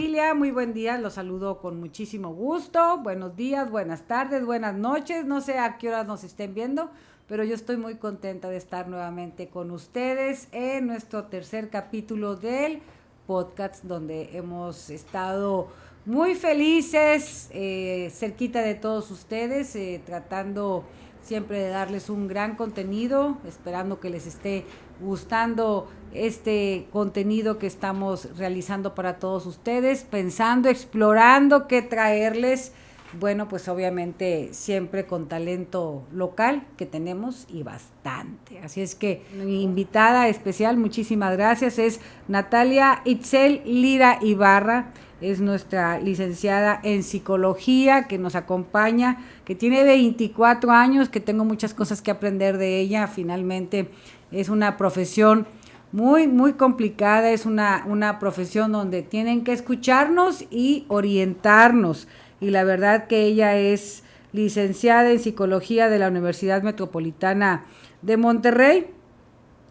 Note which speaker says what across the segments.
Speaker 1: familia, muy buen día, los saludo con muchísimo gusto. Buenos días, buenas tardes, buenas noches, no sé a qué horas nos estén viendo, pero yo estoy muy contenta de estar nuevamente con ustedes en nuestro tercer capítulo del podcast, donde hemos estado muy felices, cerquita de todos ustedes, tratando siempre de darles un gran contenido, esperando que les esté gustando este contenido que estamos realizando para todos ustedes, pensando, explorando qué traerles. Bueno, pues obviamente siempre con talento local que tenemos y bastante. Así es que mi invitada especial, muchísimas gracias, es Natalia Itzel Lira Ibarra. Es nuestra licenciada en psicología que nos acompaña, que tiene 24 años, que tengo muchas cosas que aprender de ella. Finalmente es una profesión muy, muy complicada, es una profesión donde tienen que escucharnos y orientarnos. Y la verdad que ella es licenciada en psicología de la Universidad Metropolitana de Monterrey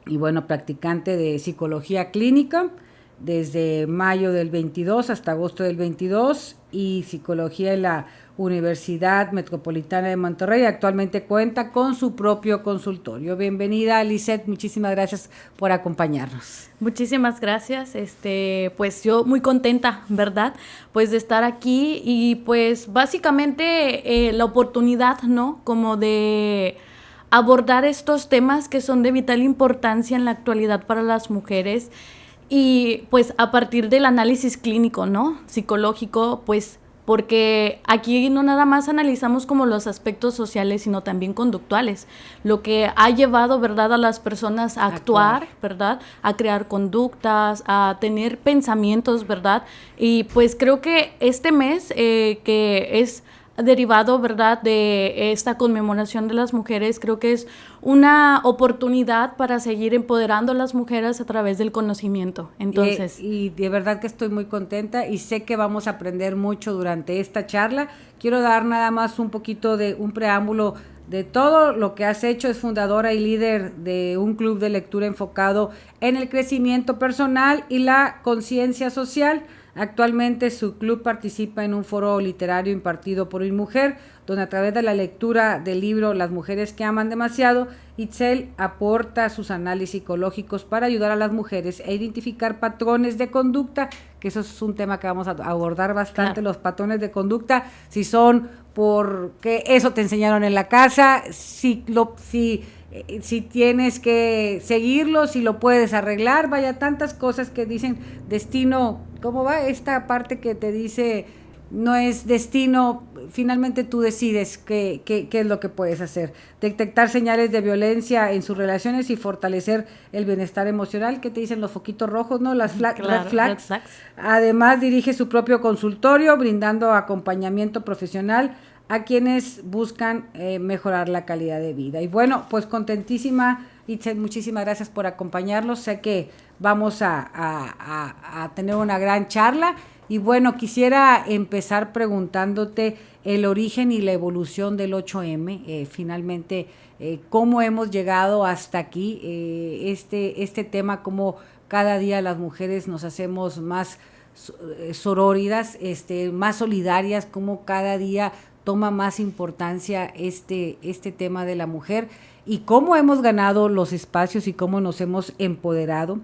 Speaker 1: y bueno, practicante de psicología clínica desde mayo del 22 hasta agosto del 22 y psicología en la Universidad Metropolitana de Monterrey. Actualmente cuenta con su propio consultorio. Bienvenida, Lisette, muchísimas gracias por acompañarnos.
Speaker 2: Muchísimas gracias, pues yo muy contenta, ¿verdad? Pues de estar aquí y pues básicamente la oportunidad, ¿no? Como de abordar estos temas que son de vital importancia en la actualidad para las mujeres y pues a partir del análisis clínico, ¿no? Psicológico, pues porque aquí no nada más analizamos como los aspectos sociales, sino también conductuales, lo que ha llevado, ¿verdad?, a las personas a actuar, ¿verdad?, a crear conductas, a tener pensamientos, ¿verdad? Y pues creo que este mes que es derivado, ¿verdad?, de esta conmemoración de las mujeres, creo que es una oportunidad para seguir empoderando a las mujeres a través del conocimiento. Entonces,
Speaker 1: y de verdad que estoy muy contenta y sé que vamos a aprender mucho durante esta charla. Quiero dar nada más un poquito de un preámbulo de todo lo que has hecho. Es fundadora y líder de un club de lectura enfocado en el crecimiento personal y la conciencia social. Actualmente su club participa en un foro literario impartido por InMujer, donde a través de la lectura del libro Las mujeres que aman demasiado, Itzel aporta sus análisis psicológicos para ayudar a las mujeres a identificar patrones de conducta, que eso es un tema que vamos a abordar bastante, claro. Los patrones de conducta, si son porque eso te enseñaron en la casa, si tienes que seguirlo, si lo puedes arreglar, vaya, tantas cosas que dicen destino. ¿Cómo va esta parte que te dice no es destino? Finalmente tú decides qué es lo que puedes hacer. Detectar señales de violencia en sus relaciones y fortalecer el bienestar emocional, que te dicen los foquitos rojos, ¿no? Las red flags. Además dirige su propio consultorio, brindando acompañamiento profesional a quienes buscan mejorar la calidad de vida. Y bueno, pues contentísima, Itzel, muchísimas gracias por acompañarnos. Sé que vamos a tener una gran charla. Y bueno, quisiera empezar preguntándote el origen y la evolución del 8M, finalmente, cómo hemos llegado hasta aquí, este tema, cómo cada día las mujeres nos hacemos más sororidad, más solidarias, cómo cada día toma más importancia este tema de la mujer y cómo hemos ganado los espacios y cómo nos hemos empoderado.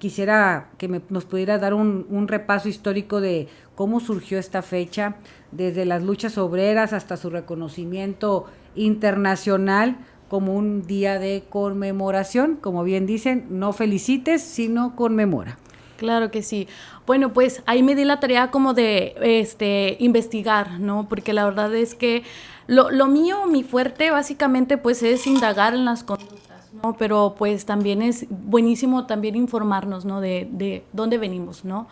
Speaker 1: Quisiera que nos pudiera dar un repaso histórico de cómo surgió esta fecha, desde las luchas obreras hasta su reconocimiento internacional como un día de conmemoración. Como bien dicen, no felicites, sino conmemora.
Speaker 2: Claro que sí. Bueno, pues ahí me di la tarea como de investigar, ¿no? Porque la verdad es que lo mío, mi fuerte, básicamente, pues es indagar en las conductas, ¿no? Pero pues también es buenísimo también informarnos, ¿no? De dónde venimos, ¿no?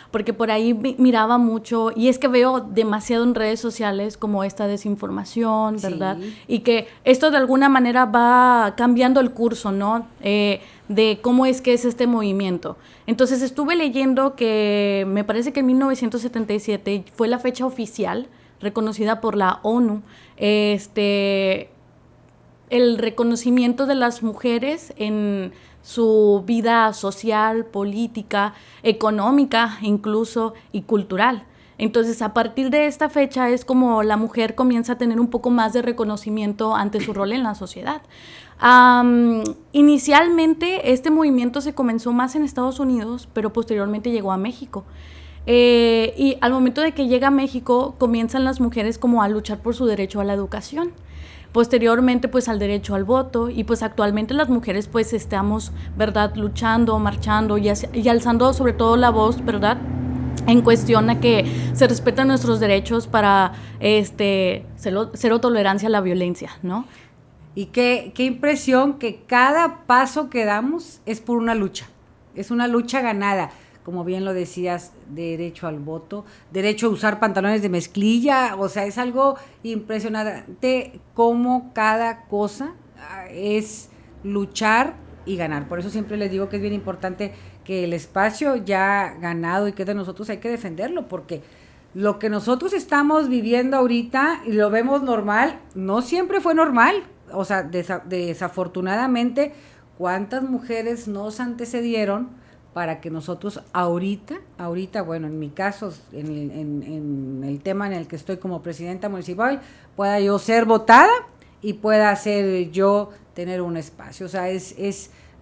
Speaker 2: Porque por ahí miraba mucho, y es que veo demasiado en redes sociales como esta desinformación, ¿verdad? Sí. Y que esto de alguna manera va cambiando el curso, ¿no? De cómo es que es este movimiento. Entonces estuve leyendo que me parece que en 1977 fue la fecha oficial reconocida por la ONU, el reconocimiento de las mujeres en su vida social, política, económica incluso y cultural. Entonces, a partir de esta fecha es como la mujer comienza a tener un poco más de reconocimiento ante su rol en la sociedad. Inicialmente, este movimiento se comenzó más en Estados Unidos, pero posteriormente llegó a México. Y al momento de que llega a México, comienzan las mujeres como a luchar por su derecho a la educación. Posteriormente, pues, al derecho al voto, y pues actualmente las mujeres, pues, estamos, ¿verdad?, luchando, marchando y alzando sobre todo la voz, ¿verdad?, en cuestión a que se respetan nuestros derechos para cero tolerancia a la violencia, ¿no?
Speaker 1: Y qué impresión que cada paso que damos es por una lucha, es una lucha ganada, como bien lo decías, derecho al voto, derecho a usar pantalones de mezclilla, o sea, es algo impresionante cómo cada cosa es luchar y ganar. Por eso siempre les digo que es bien importante que el espacio ya ganado y que de nosotros hay que defenderlo, porque lo que nosotros estamos viviendo ahorita y lo vemos normal, no siempre fue normal. O sea, desafortunadamente, ¿cuántas mujeres nos antecedieron para que nosotros ahorita, bueno, en mi caso, en el tema en el que estoy como presidenta municipal, pueda yo ser votada y pueda ser yo tener un espacio? O sea,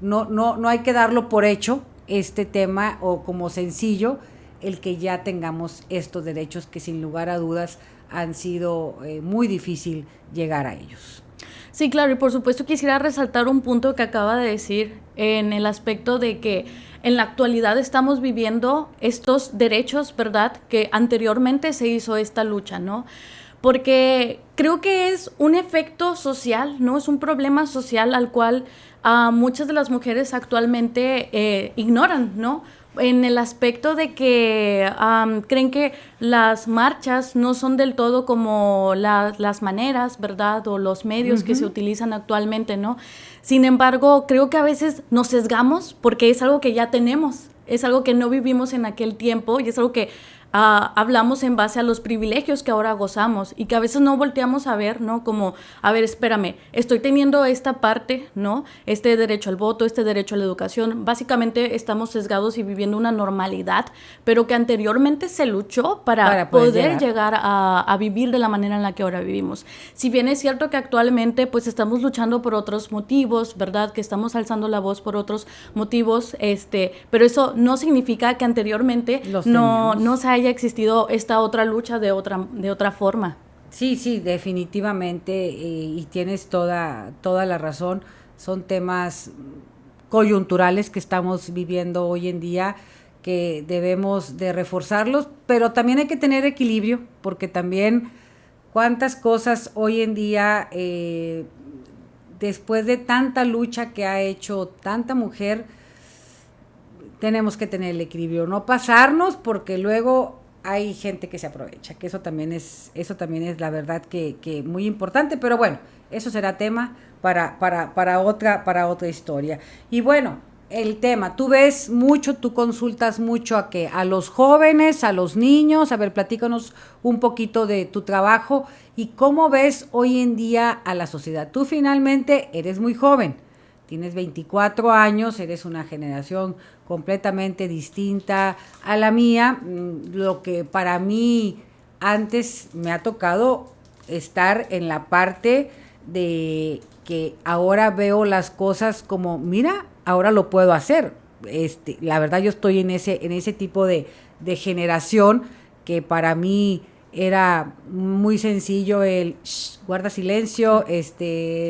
Speaker 1: no hay que darlo por hecho este tema o como sencillo el que ya tengamos estos derechos que sin lugar a dudas han sido muy difícil llegar a ellos.
Speaker 2: Sí, claro, y por supuesto quisiera resaltar un punto que acaba de decir en el aspecto de que en la actualidad estamos viviendo estos derechos, ¿verdad?, que anteriormente se hizo esta lucha, ¿no? Porque creo que es un efecto social, ¿no? Es un problema social al cual muchas de las mujeres actualmente ignoran, ¿no? En el aspecto de que creen que las marchas no son del todo como las maneras, ¿verdad?, o los medios que se utilizan actualmente, ¿no? Sin embargo, creo que a veces nos sesgamos porque es algo que ya tenemos, es algo que no vivimos en aquel tiempo y es algo que hablamos en base a los privilegios que ahora gozamos y que a veces no volteamos a ver, ¿no? Como, a ver, espérame, estoy teniendo esta parte, ¿no? Este derecho al voto, este derecho a la educación. Básicamente estamos sesgados y viviendo una normalidad, pero que anteriormente se luchó para poder llegar a vivir de la manera en la que ahora vivimos. Si bien es cierto que actualmente pues estamos luchando por otros motivos, ¿verdad? Que estamos alzando la voz por otros motivos, pero eso no significa que anteriormente no se haya existido esta otra lucha de otra forma.
Speaker 1: Sí, definitivamente, y tienes toda la razón. Son temas coyunturales que estamos viviendo hoy en día, que debemos de reforzarlos, pero también hay que tener equilibrio, porque también cuántas cosas hoy en día, después de tanta lucha que ha hecho tanta mujer, tenemos que tener el equilibrio, no pasarnos, porque luego hay gente que se aprovecha, que eso también es la verdad que muy importante, pero bueno, eso será tema para otra historia. Y bueno, el tema, tú ves mucho, tú consultas mucho a los jóvenes, a los niños. A ver, platícanos un poquito de tu trabajo y cómo ves hoy en día a la sociedad. Tú finalmente eres muy joven, tienes 24 años, eres una generación completamente distinta a la mía. Lo que para mí antes me ha tocado estar en la parte de que ahora veo las cosas como, mira, ahora lo puedo hacer. La verdad yo estoy en ese tipo de generación que para mí era muy sencillo el guarda silencio,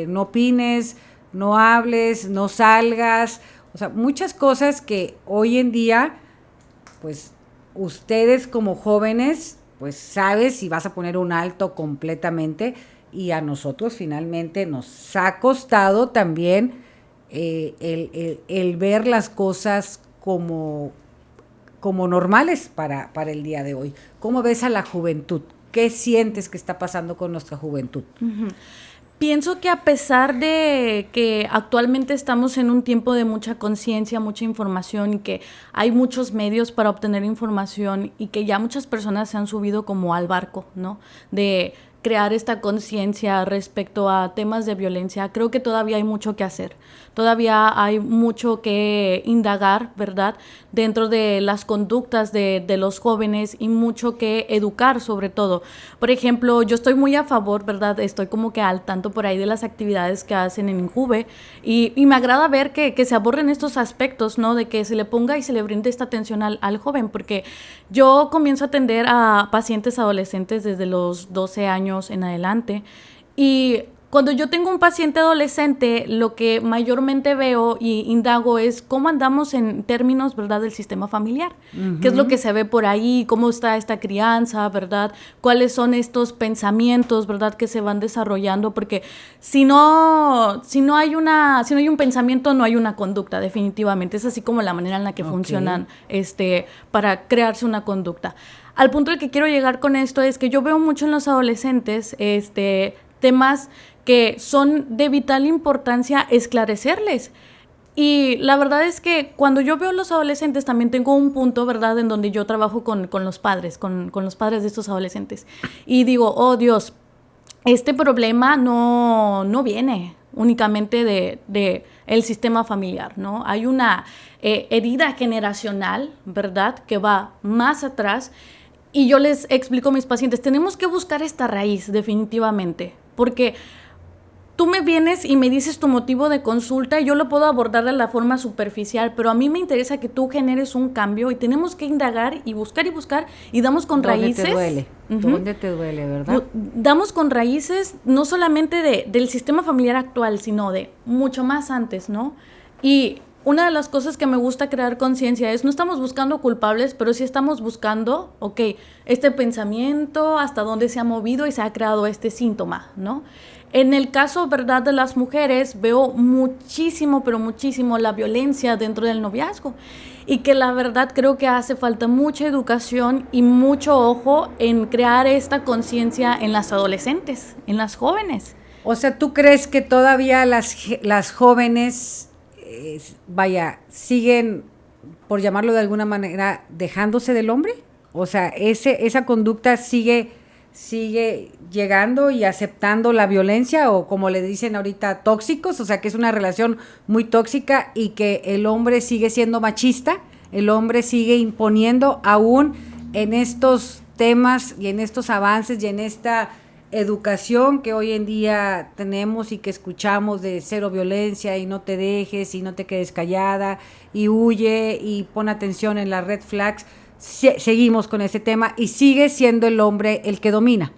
Speaker 1: no opines, no hables, no salgas. O sea, muchas cosas que hoy en día, pues, ustedes como jóvenes, pues, sabes si vas a poner un alto completamente, y a nosotros finalmente nos ha costado también el ver las cosas como normales para el día de hoy. ¿Cómo ves a la juventud? ¿Qué sientes que está pasando con nuestra juventud?
Speaker 2: Uh-huh. Pienso que a pesar de que actualmente estamos en un tiempo de mucha conciencia, mucha información y que hay muchos medios para obtener información y que ya muchas personas se han subido como al barco, ¿no? De crear esta conciencia respecto a temas de violencia. Creo que todavía hay mucho que hacer, todavía hay mucho que indagar, ¿verdad?, dentro de las conductas de los jóvenes y mucho que educar sobre todo. Por ejemplo, yo estoy muy a favor, ¿verdad?, estoy como que al tanto por ahí de las actividades que hacen en Injuve y me agrada ver que se aborden estos aspectos, ¿no?, de que se le ponga y se le brinde esta atención al joven, porque yo comienzo a atender a pacientes adolescentes desde los 12 años en adelante y cuando yo tengo un paciente adolescente, lo que mayormente veo y indago es cómo andamos en términos, ¿verdad?, del sistema familiar. ¿Qué es lo que se ve por ahí? ¿Cómo está esta crianza, verdad? ¿Cuáles son estos pensamientos, verdad, que se van desarrollando? Porque si no hay un pensamiento, no hay una conducta, definitivamente. Es así como la manera en la que funcionan para crearse una conducta. Al punto al que quiero llegar con esto es que yo veo mucho en los adolescentes temas que son de vital importancia esclarecerles. Y la verdad es que cuando yo veo a los adolescentes también tengo un punto, ¿verdad?, en donde yo trabajo con los padres, con los padres de estos adolescentes. Y digo, oh Dios, este problema no viene únicamente de el sistema familiar, ¿no? Hay una herida generacional, ¿verdad?, que va más atrás. Y yo les explico a mis pacientes, tenemos que buscar esta raíz definitivamente, porque tú me vienes y me dices tu motivo de consulta y yo lo puedo abordar de la forma superficial, pero a mí me interesa que tú generes un cambio y tenemos que indagar y buscar y damos con raíces.
Speaker 1: ¿Dónde te duele? ¿Dónde te duele, verdad?
Speaker 2: Damos con raíces no solamente del sistema familiar actual, sino de mucho más antes, ¿no? Y una de las cosas que me gusta crear conciencia es, no estamos buscando culpables, pero sí estamos buscando, este pensamiento, hasta dónde se ha movido y se ha creado este síntoma, ¿no? En el caso, ¿verdad?, de las mujeres, veo muchísimo, pero muchísimo la violencia dentro del noviazgo. Y que la verdad creo que hace falta mucha educación y mucho ojo en crear esta conciencia en las adolescentes, en las jóvenes.
Speaker 1: O sea, ¿tú crees que todavía las jóvenes, siguen, por llamarlo de alguna manera, dejándose del hombre? O sea, esa conducta sigue llegando y aceptando la violencia, o como le dicen ahorita, tóxicos, o sea, que es una relación muy tóxica y que el hombre sigue siendo machista, el hombre sigue imponiendo aún en estos temas y en estos avances y en esta educación que hoy en día tenemos y que escuchamos de cero violencia y no te dejes y no te quedes callada y huye y pon atención en las red flags. Seguimos con ese tema y sigue siendo el hombre el que domina.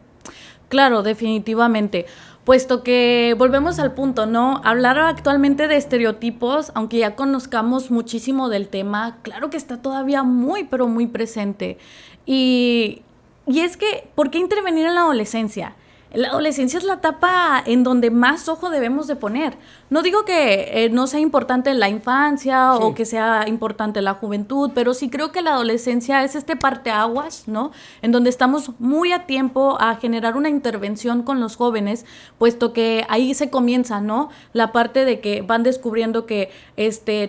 Speaker 2: Claro, definitivamente. Puesto que volvemos al punto, ¿no? Hablar actualmente de estereotipos, aunque ya conozcamos muchísimo del tema, claro que está todavía muy, pero muy presente. Y es que, ¿por qué intervenir en la adolescencia? La adolescencia es la etapa en donde más ojo debemos de poner. No digo que no sea importante la infancia o que sea importante la juventud, pero sí creo que la adolescencia es este parteaguas, ¿no? En donde estamos muy a tiempo a generar una intervención con los jóvenes, puesto que ahí se comienza, ¿no?, la parte de que van descubriendo que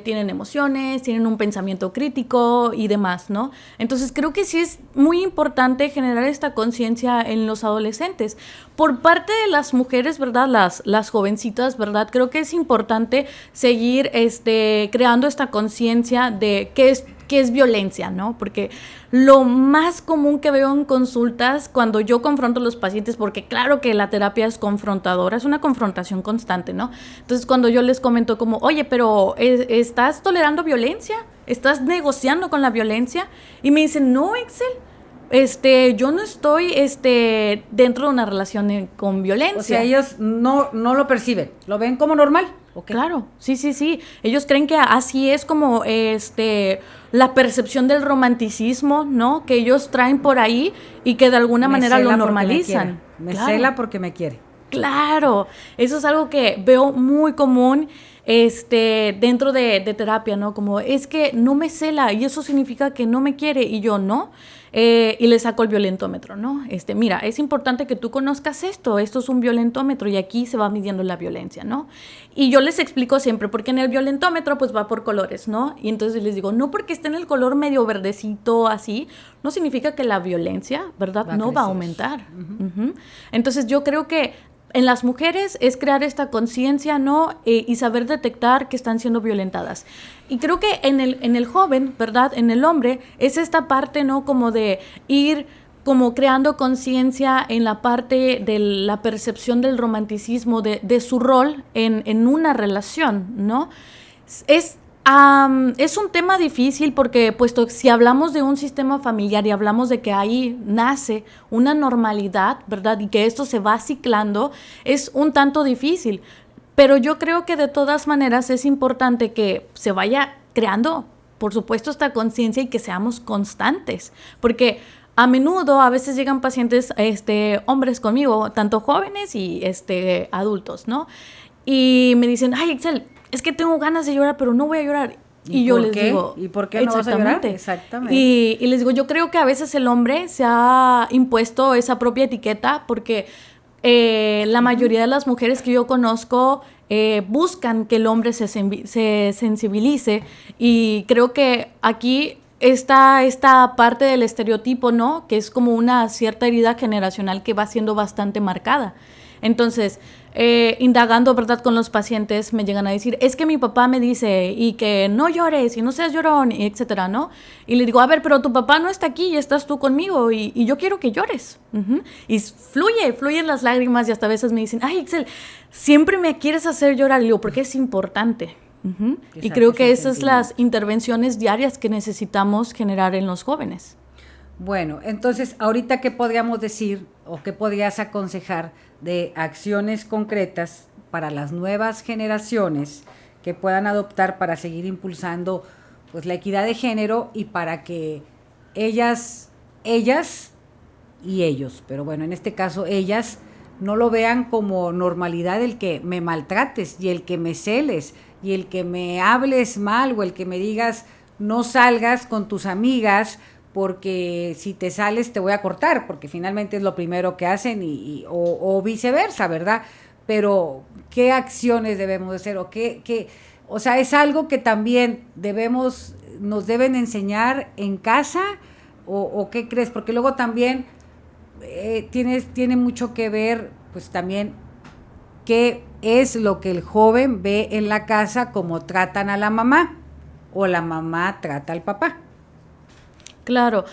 Speaker 2: tienen emociones, tienen un pensamiento crítico y demás, ¿no? Entonces creo que sí es muy importante generar esta conciencia en los adolescentes. Por parte de las mujeres, ¿verdad?, las jovencitas, ¿verdad?, creo que es importante seguir creando esta conciencia de qué es violencia, ¿no? Porque lo más común que veo en consultas cuando yo confronto a los pacientes, porque claro que la terapia es confrontadora, es una confrontación constante, ¿no? Entonces cuando yo les comento como, oye, pero ¿estás tolerando violencia? ¿Estás negociando con la violencia? Y me dicen, no, Excel. Yo no estoy dentro de una relación con violencia.
Speaker 1: O sea, ellos no lo perciben, lo ven como normal.
Speaker 2: Okay. Claro, sí. Ellos creen que así es como la percepción del romanticismo, ¿no?, que ellos traen por ahí y que de alguna manera lo normalizan.
Speaker 1: Me cela porque me quiere.
Speaker 2: Claro, eso es algo que veo muy común dentro de terapia, ¿no? Como es que no me cela y eso significa que no me quiere, y yo no. y le saco el violentómetro, ¿no? Mira, es importante que tú conozcas esto es un violentómetro y aquí se va midiendo la violencia, ¿no? Y yo les explico siempre, porque en el violentómetro pues va por colores, ¿no? Y entonces les digo, no porque esté en el color medio verdecito así, no significa que la violencia, ¿verdad? No va a aumentar. Entonces yo creo que en las mujeres es crear esta conciencia, ¿no? Y saber detectar que están siendo violentadas. Y creo que en el joven, ¿verdad? En el hombre, es esta parte, ¿no? Como de ir como creando conciencia en la parte de la percepción del romanticismo, de su rol en una relación, ¿no? Es un tema difícil porque, puesto si hablamos de un sistema familiar y hablamos de que ahí nace una normalidad, ¿verdad? Y que esto se va ciclando, es un tanto difícil. Pero yo creo que de todas maneras es importante que se vaya creando, por supuesto, esta conciencia y que seamos constantes. Porque a menudo, a veces llegan pacientes, hombres conmigo, tanto jóvenes y adultos, ¿no? Y me dicen, ay, Excel, es que tengo ganas de llorar, pero no voy a llorar.
Speaker 1: ¿Y yo les digo, ¿y por qué no vas a llorar?
Speaker 2: Exactamente. Y les digo, yo creo que a veces el hombre se ha impuesto esa propia etiqueta porque la mayoría de las mujeres que yo conozco buscan que el hombre se sensibilice, y creo que aquí está esta parte del estereotipo, ¿no? Que es como una cierta herida generacional que va siendo bastante marcada. Entonces, indagando, ¿verdad?, con los pacientes, me llegan a decir, es que mi papá me dice, y que no llores, y no seas llorón, etcétera, ¿no? Y le digo, a ver, pero tu papá no está aquí, y estás tú conmigo, y yo quiero que llores. Y fluyen las lágrimas, y hasta a veces me dicen, ay, Excel, siempre me quieres hacer llorar. Y le digo, porque es importante. Y creo que esas son las intervenciones diarias que necesitamos generar en los jóvenes.
Speaker 1: Bueno, entonces, ahorita, ¿qué podríamos decir o qué podrías aconsejar de acciones concretas para las nuevas generaciones que puedan adoptar para seguir impulsando pues la equidad de género y para que ellas y ellos, pero bueno, en este caso ellas, no lo vean como normalidad el que me maltrates y el que me celes y el que me hables mal o el que me digas no salgas con tus amigas porque si te sales te voy a cortar, porque finalmente es lo primero que hacen o viceversa, ¿verdad? Pero ¿qué acciones debemos hacer? O sea, es algo que también nos deben enseñar en casa, o ¿qué crees? Porque luego también tiene mucho que ver, pues también, qué es lo que el joven ve en la casa, cómo tratan a la mamá, o la mamá trata al papá.
Speaker 2: Claro,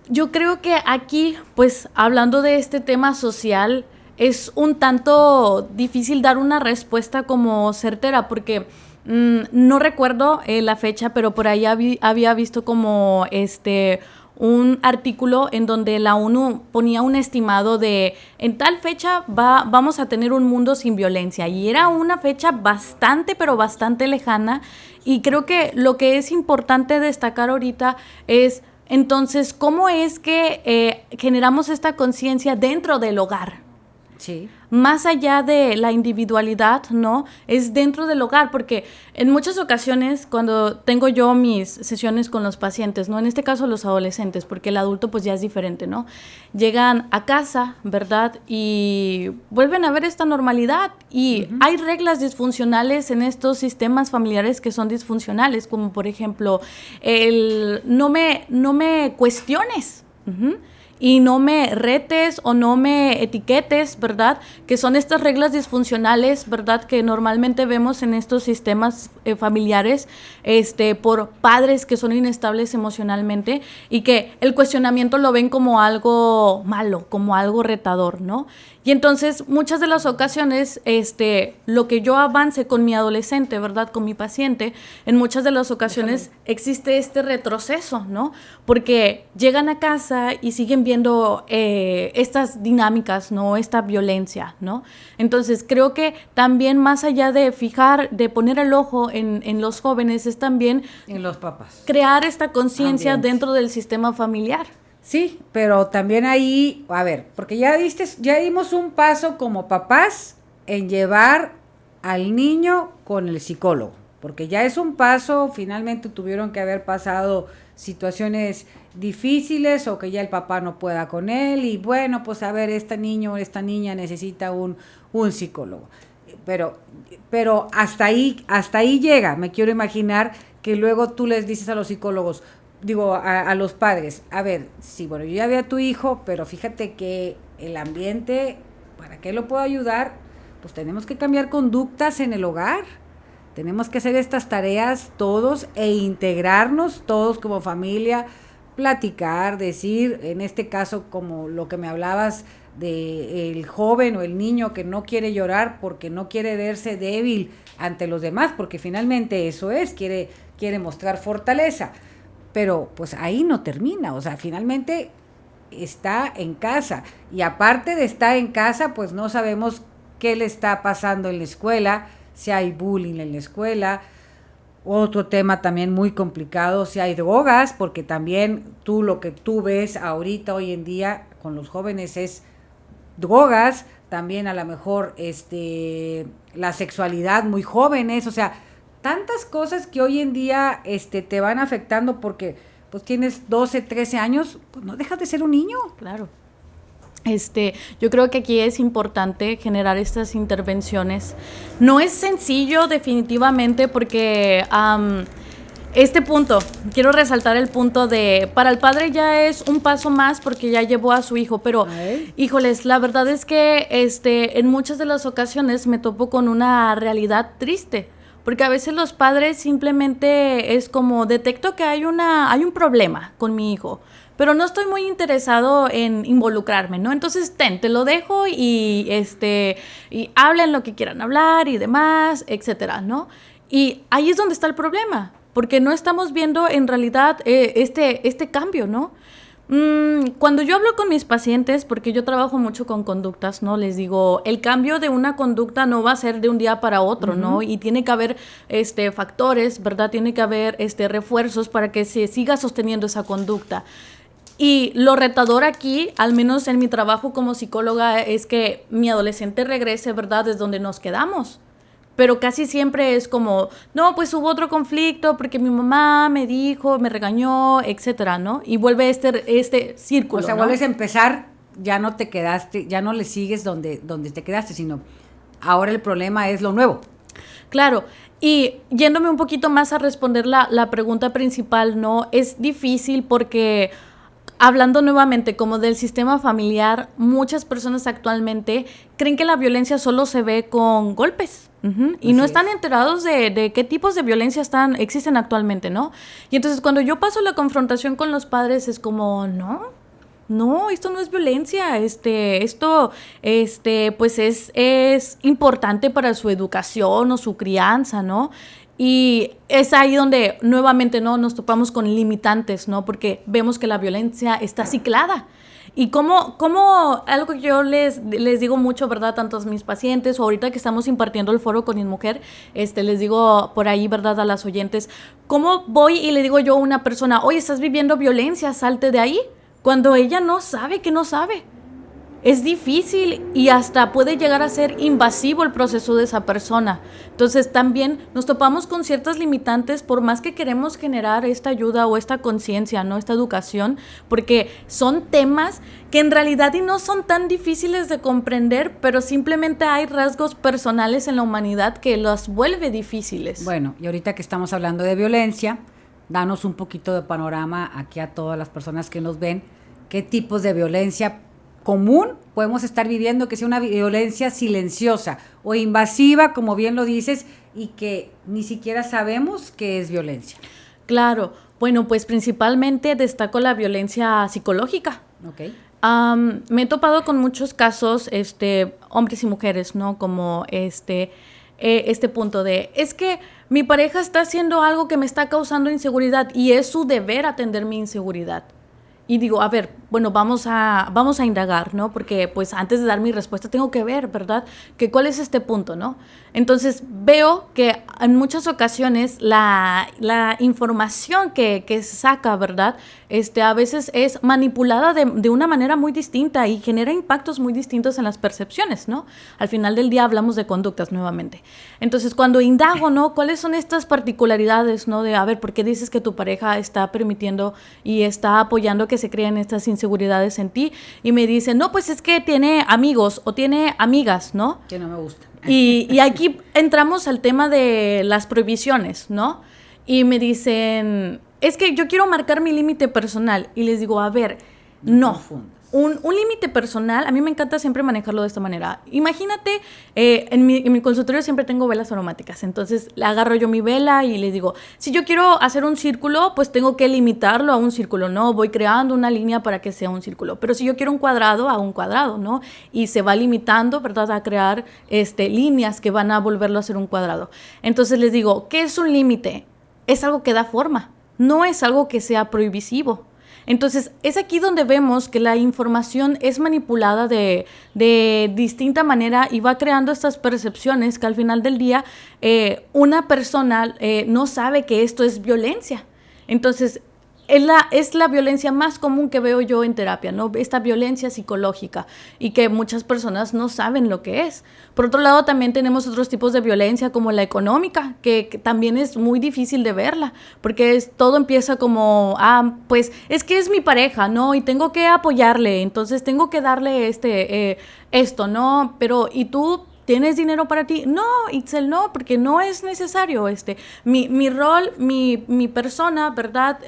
Speaker 2: yo creo que aquí, pues hablando de este tema social, es un tanto difícil dar una respuesta como certera, porque no recuerdo la fecha, pero por ahí había visto como un artículo en donde la ONU ponía un estimado de en tal fecha vamos a tener un mundo sin violencia, y era una fecha bastante, pero bastante lejana. Y creo que lo que es importante destacar ahorita es, entonces, ¿cómo es que generamos esta conciencia dentro del hogar?
Speaker 1: Sí.
Speaker 2: Más allá de la individualidad, ¿no? Es dentro del hogar, porque en muchas ocasiones cuando tengo yo mis sesiones con los pacientes, ¿no? En este caso los adolescentes, porque el adulto pues ya es diferente, ¿no? Llegan a casa, ¿verdad? Y vuelven a ver esta normalidad, y hay reglas disfuncionales en estos sistemas familiares que son disfuncionales, como por ejemplo, el no me cuestiones, y no me retes o no me etiquetes, ¿verdad? Que son estas reglas disfuncionales, ¿verdad? Que normalmente vemos en estos sistemas familiares por padres que son inestables emocionalmente, y que el cuestionamiento lo ven como algo malo, como algo retador, ¿no? Y entonces, muchas de las ocasiones, lo que yo avance con mi adolescente, ¿verdad?, con mi paciente, en muchas de las ocasiones existe este retroceso, ¿no? Porque llegan a casa y siguen viendo estas dinámicas, ¿no? Esta violencia, ¿no? Entonces, creo que también, más allá de poner el ojo en los jóvenes, es también
Speaker 1: en los papás,
Speaker 2: crear esta conciencia dentro del sistema familiar.
Speaker 1: Sí, pero también ahí, a ver, porque ya dimos un paso como papás en llevar al niño con el psicólogo, porque ya es un paso, finalmente tuvieron que haber pasado situaciones difíciles o que ya el papá no pueda con él y bueno, pues a ver, este niño o esta niña necesita un psicólogo. Pero hasta ahí llega, me quiero imaginar que luego tú les dices a los psicólogos, digo, a los padres, a ver, sí, bueno, yo ya vi a tu hijo, pero fíjate que el ambiente, ¿para qué lo puedo ayudar? Pues tenemos que cambiar conductas en el hogar, tenemos que hacer estas tareas todos e integrarnos todos como familia, platicar, decir, en este caso como lo que me hablabas de el joven o el niño que no quiere llorar porque no quiere verse débil ante los demás, porque finalmente eso es, quiere mostrar fortaleza, pero pues ahí no termina, o sea, finalmente está en casa y aparte de estar en casa, pues no sabemos qué le está pasando en la escuela, si hay bullying en la escuela. Otro tema también muy complicado, si hay drogas, porque también lo que tú ves ahorita, hoy en día, con los jóvenes es drogas, también a lo mejor la sexualidad muy jóvenes, o sea, tantas cosas que hoy en día te van afectando porque pues tienes 12, 13 años, pues no dejas de ser un niño.
Speaker 2: Claro. Yo creo que aquí es importante generar estas intervenciones. No es sencillo definitivamente porque este punto, quiero resaltar el punto de, para el padre ya es un paso más porque ya llevó a su hijo, pero híjoles, la verdad es que en muchas de las ocasiones me topo con una realidad triste. Porque a veces los padres simplemente es como, detecto que hay un problema con mi hijo, pero no estoy muy interesado en involucrarme, ¿no? Entonces, te lo dejo y hablen lo que quieran hablar y demás, etcétera, ¿no? Y ahí es donde está el problema, porque no estamos viendo en realidad este cambio, ¿no? Cuando yo hablo con mis pacientes, porque yo trabajo mucho con conductas, ¿no? Les digo, el cambio de una conducta no va a ser de un día para otro, ¿no? Y tiene que haber factores, ¿verdad? Tiene que haber refuerzos para que se siga sosteniendo esa conducta. Y lo retador aquí, al menos en mi trabajo como psicóloga, es que mi adolescente regrese, ¿verdad? Desde donde nos quedamos. Pero casi siempre es como, no, pues hubo otro conflicto porque mi mamá me dijo, me regañó, etcétera, ¿no? Y vuelve este círculo,
Speaker 1: o sea,
Speaker 2: ¿no?
Speaker 1: Vuelves a empezar, ya no te quedaste, ya no le sigues donde te quedaste, sino ahora el problema es lo nuevo.
Speaker 2: Claro, y yéndome un poquito más a responder la pregunta principal, ¿no? Es difícil porque, hablando nuevamente como del sistema familiar, muchas personas actualmente creen que la violencia solo se ve con golpes. Y no están enterados de qué tipos de violencia existen actualmente, ¿no? Y entonces cuando yo paso la confrontación con los padres es como, no, esto no es violencia, esto pues es importante para su educación o su crianza, ¿no? Y es ahí donde nuevamente, ¿no?, nos topamos con limitantes, ¿no? Porque vemos que la violencia está ciclada. Y como algo que yo les digo mucho, ¿verdad? Tanto a mis pacientes o ahorita que estamos impartiendo el foro con InMujer, les digo por ahí, ¿verdad?, a las oyentes, ¿cómo voy y le digo yo a una persona, oye, estás viviendo violencia, salte de ahí? Cuando ella no sabe que no sabe. Es difícil y hasta puede llegar a ser invasivo el proceso de esa persona. Entonces también nos topamos con ciertas limitantes por más que queremos generar esta ayuda o esta conciencia, ¿no? Esta educación, porque son temas que en realidad y no son tan difíciles de comprender, pero simplemente hay rasgos personales en la humanidad que los vuelve difíciles.
Speaker 1: Bueno, y ahorita que estamos hablando de violencia, danos un poquito de panorama aquí a todas las personas que nos ven, qué tipos de violencia común podemos estar viviendo, que sea una violencia silenciosa o invasiva, como bien lo dices, y que ni siquiera sabemos que es violencia.
Speaker 2: Claro, bueno, pues principalmente destaco la violencia psicológica.
Speaker 1: Okay.
Speaker 2: Me he topado con muchos casos, hombres y mujeres, ¿no? Como este punto de, es que mi pareja está haciendo algo que me está causando inseguridad y es su deber atender mi inseguridad. Y digo, a ver, bueno, vamos a indagar, ¿no? Porque pues antes de dar mi respuesta tengo que ver, ¿verdad? Que cuál es este punto, ¿no? Entonces veo que en muchas ocasiones la información que se saca, ¿verdad? A veces es manipulada de una manera muy distinta y genera impactos muy distintos en las percepciones, ¿no? Al final del día hablamos de conductas nuevamente. Entonces, cuando indago, ¿no? ¿Cuáles son estas particularidades, ¿no? De, a ver, ¿por qué dices que tu pareja está permitiendo y está apoyando que se creen estas inseguridades en ti? Y me dicen, no, pues es que tiene amigos o tiene amigas, ¿no?
Speaker 1: Que no me gusta.
Speaker 2: Y aquí entramos al tema de las prohibiciones, ¿no? Y me dicen, es que yo quiero marcar mi límite personal. Y les digo, a ver, no. Un límite personal, a mí me encanta siempre manejarlo de esta manera. Imagínate, en mi consultorio siempre tengo velas aromáticas, entonces le agarro yo mi vela y les digo, si yo quiero hacer un círculo, pues tengo que limitarlo a un círculo, ¿no? Voy creando una línea para que sea un círculo, pero si yo quiero un cuadrado, a un cuadrado, ¿no? Y se va limitando, ¿verdad? A crear líneas que van a volverlo a ser un cuadrado. Entonces les digo, ¿qué es un límite? Es algo que da forma, no es algo que sea prohibitivo. Entonces, es aquí donde vemos que la información es manipulada de distinta manera y va creando estas percepciones que al final del día una persona no sabe que esto es violencia. Entonces, es la violencia más común que veo yo en terapia, ¿no? Esta violencia psicológica y que muchas personas no saben lo que es. Por otro lado, también tenemos otros tipos de violencia como la económica, que también es muy difícil de verla, porque todo empieza como, pues es que es mi pareja, ¿no? Y tengo que apoyarle, entonces tengo que darle esto, ¿no? Pero, ¿y tú tienes dinero para ti? No, Itzel, no, porque no es necesario. Mi rol, mi persona, ¿verdad?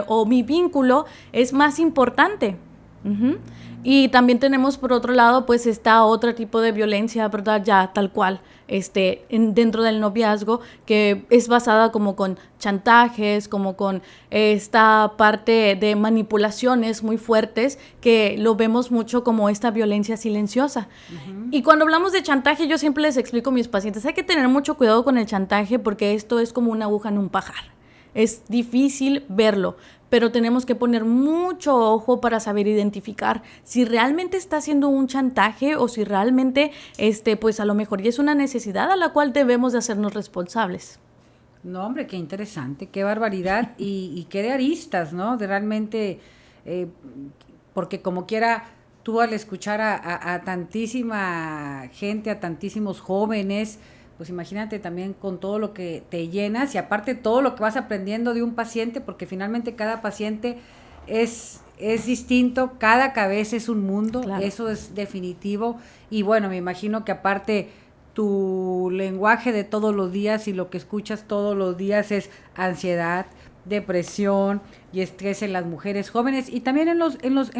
Speaker 2: O mi vínculo es más importante. Uh-huh. Y también tenemos, por otro lado, pues está otro tipo de violencia, ¿verdad? Ya tal cual, dentro del noviazgo, que es basada como con chantajes, como con esta parte de manipulaciones muy fuertes, que lo vemos mucho como esta violencia silenciosa. Uh-huh. Y cuando hablamos de chantaje, yo siempre les explico a mis pacientes, hay que tener mucho cuidado con el chantaje porque esto es como una aguja en un pajar. Es difícil verlo, pero tenemos que poner mucho ojo para saber identificar si realmente está haciendo un chantaje o si realmente, pues a lo mejor ya es una necesidad a la cual debemos de hacernos responsables.
Speaker 1: No, hombre, qué interesante, qué barbaridad y qué de aristas, ¿no? De realmente, porque como quiera, tú al escuchar a tantísima gente, a tantísimos jóvenes, pues imagínate también con todo lo que te llenas y aparte todo lo que vas aprendiendo de un paciente, porque finalmente cada paciente es distinto, cada cabeza es un mundo, claro. Eso es definitivo. Y bueno, me imagino que aparte tu lenguaje de todos los días y lo que escuchas todos los días es ansiedad, depresión y estrés en las mujeres jóvenes y también en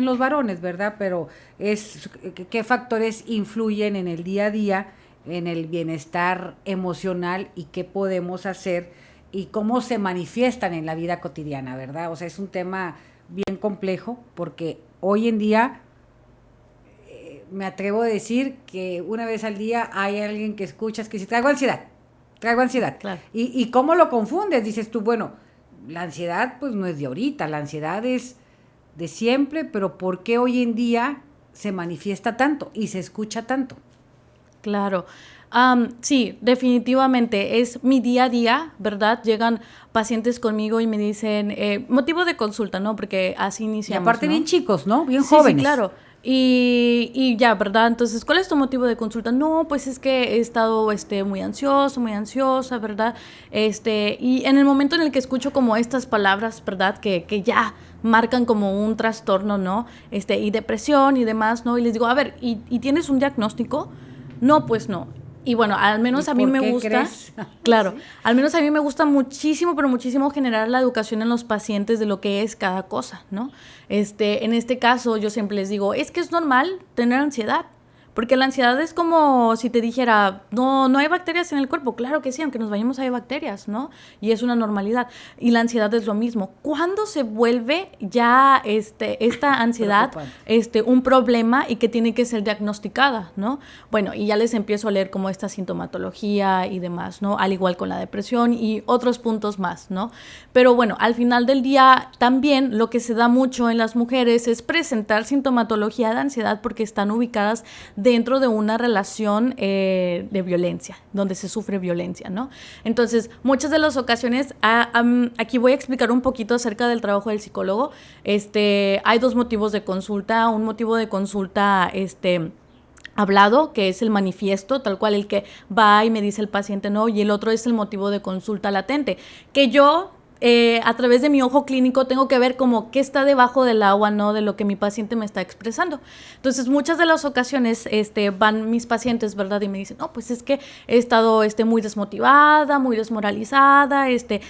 Speaker 1: los varones, ¿verdad? Pero ¿qué factores influyen en el día a día, en el bienestar emocional y qué podemos hacer y cómo se manifiestan en la vida cotidiana, ¿verdad? O sea, es un tema bien complejo porque hoy en día me atrevo a decir que una vez al día hay alguien que escuchas que dice, traigo ansiedad. Claro. ¿Y cómo lo confundes? Dices tú, bueno, la ansiedad pues no es de ahorita, la ansiedad es de siempre, pero ¿por qué hoy en día se manifiesta tanto y se escucha tanto?
Speaker 2: Claro. Sí, definitivamente es mi día a día, ¿verdad? Llegan pacientes conmigo y me dicen, motivo de consulta, ¿no? Porque así iniciamos,
Speaker 1: y aparte, ¿no? Bien chicos, ¿no? Bien
Speaker 2: sí,
Speaker 1: jóvenes.
Speaker 2: Sí, claro. Y ya, ¿verdad? Entonces, ¿cuál es tu motivo de consulta? No, pues es que he estado muy ansioso, muy ansiosa, ¿verdad? Y en el momento en el que escucho como estas palabras, ¿verdad? Que ya marcan como un trastorno, ¿no? Y depresión y demás, ¿no? Y les digo, a ver, ¿y tienes un diagnóstico? No, pues no. Y bueno, al menos a mí me gusta, claro, ¿sí? Al menos a mí me gusta muchísimo, pero muchísimo generar la educación en los pacientes de lo que es cada cosa, ¿no? En este caso yo siempre les digo, es que es normal tener ansiedad, Porque la ansiedad es como si te dijera, no hay bacterias en el cuerpo. Claro que sí, aunque nos vayamos hay bacterias, ¿no? Y es una normalidad. Y la ansiedad es lo mismo. ¿Cuándo se vuelve ya esta ansiedad un problema y que tiene que ser diagnosticada, ¿no? Bueno, y ya les empiezo a leer como esta sintomatología y demás, ¿no? Al igual con la depresión y otros puntos más, ¿no? Pero bueno, al final del día también lo que se da mucho en las mujeres es presentar sintomatología de ansiedad porque están ubicadas dentro de una relación de violencia, donde se sufre violencia, ¿no? Entonces, muchas de las ocasiones, aquí voy a explicar un poquito acerca del trabajo del psicólogo. Hay dos motivos de consulta. Un motivo de consulta, hablado, que es el manifiesto, tal cual el que va y me dice el paciente no, y el otro es el motivo de consulta latente, que yo a través de mi ojo clínico tengo que ver como qué está debajo del agua, ¿no? De lo que mi paciente me está expresando. Entonces, muchas de las ocasiones van mis pacientes, ¿verdad? Y me dicen, no, pues es que he estado muy desmotivada, muy desmoralizada,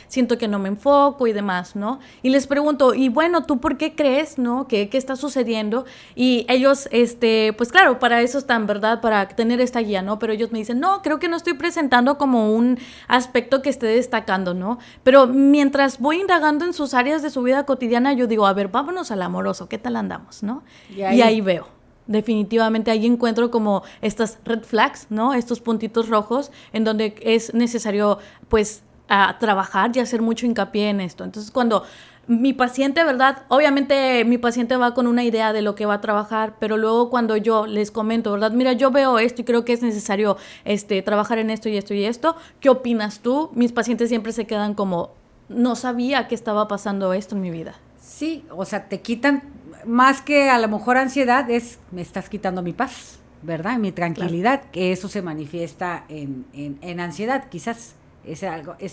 Speaker 2: siento que no me enfoco y demás, ¿no? Y les pregunto, y bueno, ¿tú por qué crees, no? ¿Qué está sucediendo? Y ellos, pues claro, para eso están, ¿verdad? Para tener esta guía, ¿no? Pero ellos me dicen, no, creo que no estoy presentando como un aspecto que esté destacando, ¿no? Pero mientras voy indagando en sus áreas de su vida cotidiana, yo digo, a ver, vámonos al amoroso, ¿qué tal andamos, no? Y ahí veo, definitivamente ahí encuentro como estas red flags, ¿no? Estos puntitos rojos en donde es necesario, pues, trabajar y hacer mucho hincapié en esto. Entonces, cuando mi paciente, ¿verdad? Obviamente mi paciente va con una idea de lo que va a trabajar, pero luego cuando yo les comento, ¿verdad? Mira, yo veo esto y creo que es necesario trabajar en esto y esto y esto. ¿Qué opinas tú? Mis pacientes siempre se quedan como, no sabía que estaba pasando esto en mi vida.
Speaker 1: Sí, o sea, te quitan, más que a lo mejor ansiedad, me estás quitando mi paz, ¿verdad? Mi tranquilidad, claro. Que eso se manifiesta en ansiedad, quizás es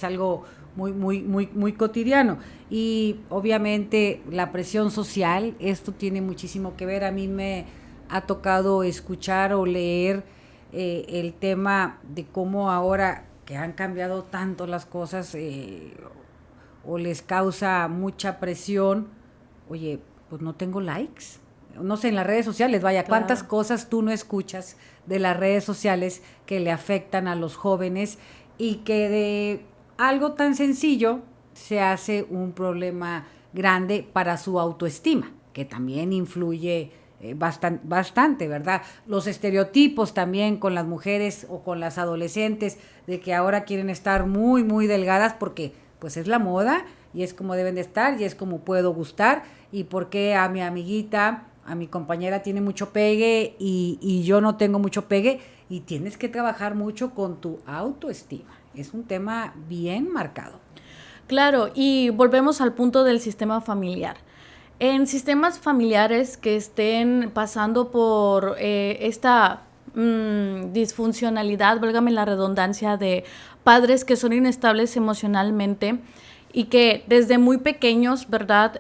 Speaker 1: algo muy cotidiano. Y obviamente la presión social, esto tiene muchísimo que ver. A mí me ha tocado escuchar o leer el tema de cómo ahora que han cambiado tanto las cosas, o les causa mucha presión, oye, pues no tengo likes, no sé, en las redes sociales, vaya, claro. ¿Cuántas cosas tú no escuchas de las redes sociales que le afectan a los jóvenes y que de algo tan sencillo se hace un problema grande para su autoestima, que también influye bastante, ¿verdad? Los estereotipos también con las mujeres o con las adolescentes, de que ahora quieren estar muy delgadas porque pues es la moda y es como deben de estar y es como puedo gustar, y porque a mi amiguita, a mi compañera tiene mucho pegue y yo no tengo mucho pegue, y tienes que trabajar mucho con tu autoestima. Es un tema bien marcado.
Speaker 2: Claro, y volvemos al punto del sistema familiar. En sistemas familiares que estén pasando por esta disfuncionalidad, válgame la redundancia, de padres que son inestables emocionalmente y que desde muy pequeños, ¿verdad?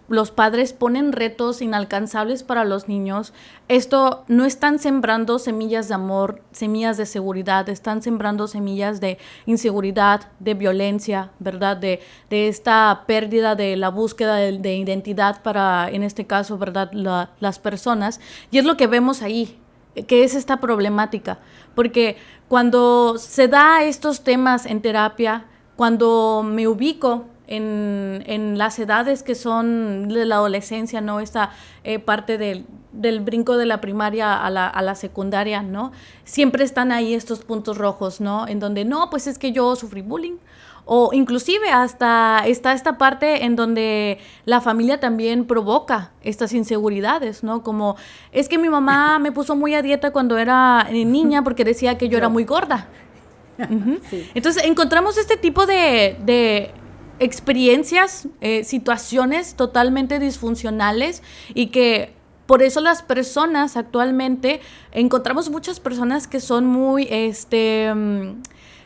Speaker 2: Los padres ponen retos inalcanzables para los niños. Esto no están sembrando semillas de amor, semillas de seguridad, están sembrando semillas de inseguridad, de violencia, ¿verdad? De esta pérdida de la búsqueda de identidad para, en este caso, ¿verdad? Las personas. Y es lo que vemos ahí, que es esta problemática. Porque cuando se da estos temas en terapia, cuando me ubico en las edades que son de la adolescencia, ¿no? Esta parte del brinco de la primaria a la secundaria, ¿no? Siempre están ahí estos puntos rojos, ¿no? En donde, no, pues es que yo sufrí bullying. O inclusive hasta está esta parte en donde la familia también provoca estas inseguridades, ¿no? Como, es que mi mamá me puso muy a dieta cuando era niña porque decía que yo era muy gorda. Uh-huh. Sí. Entonces encontramos este tipo de experiencias, situaciones totalmente disfuncionales, y que por eso las personas actualmente, encontramos muchas personas que son muy,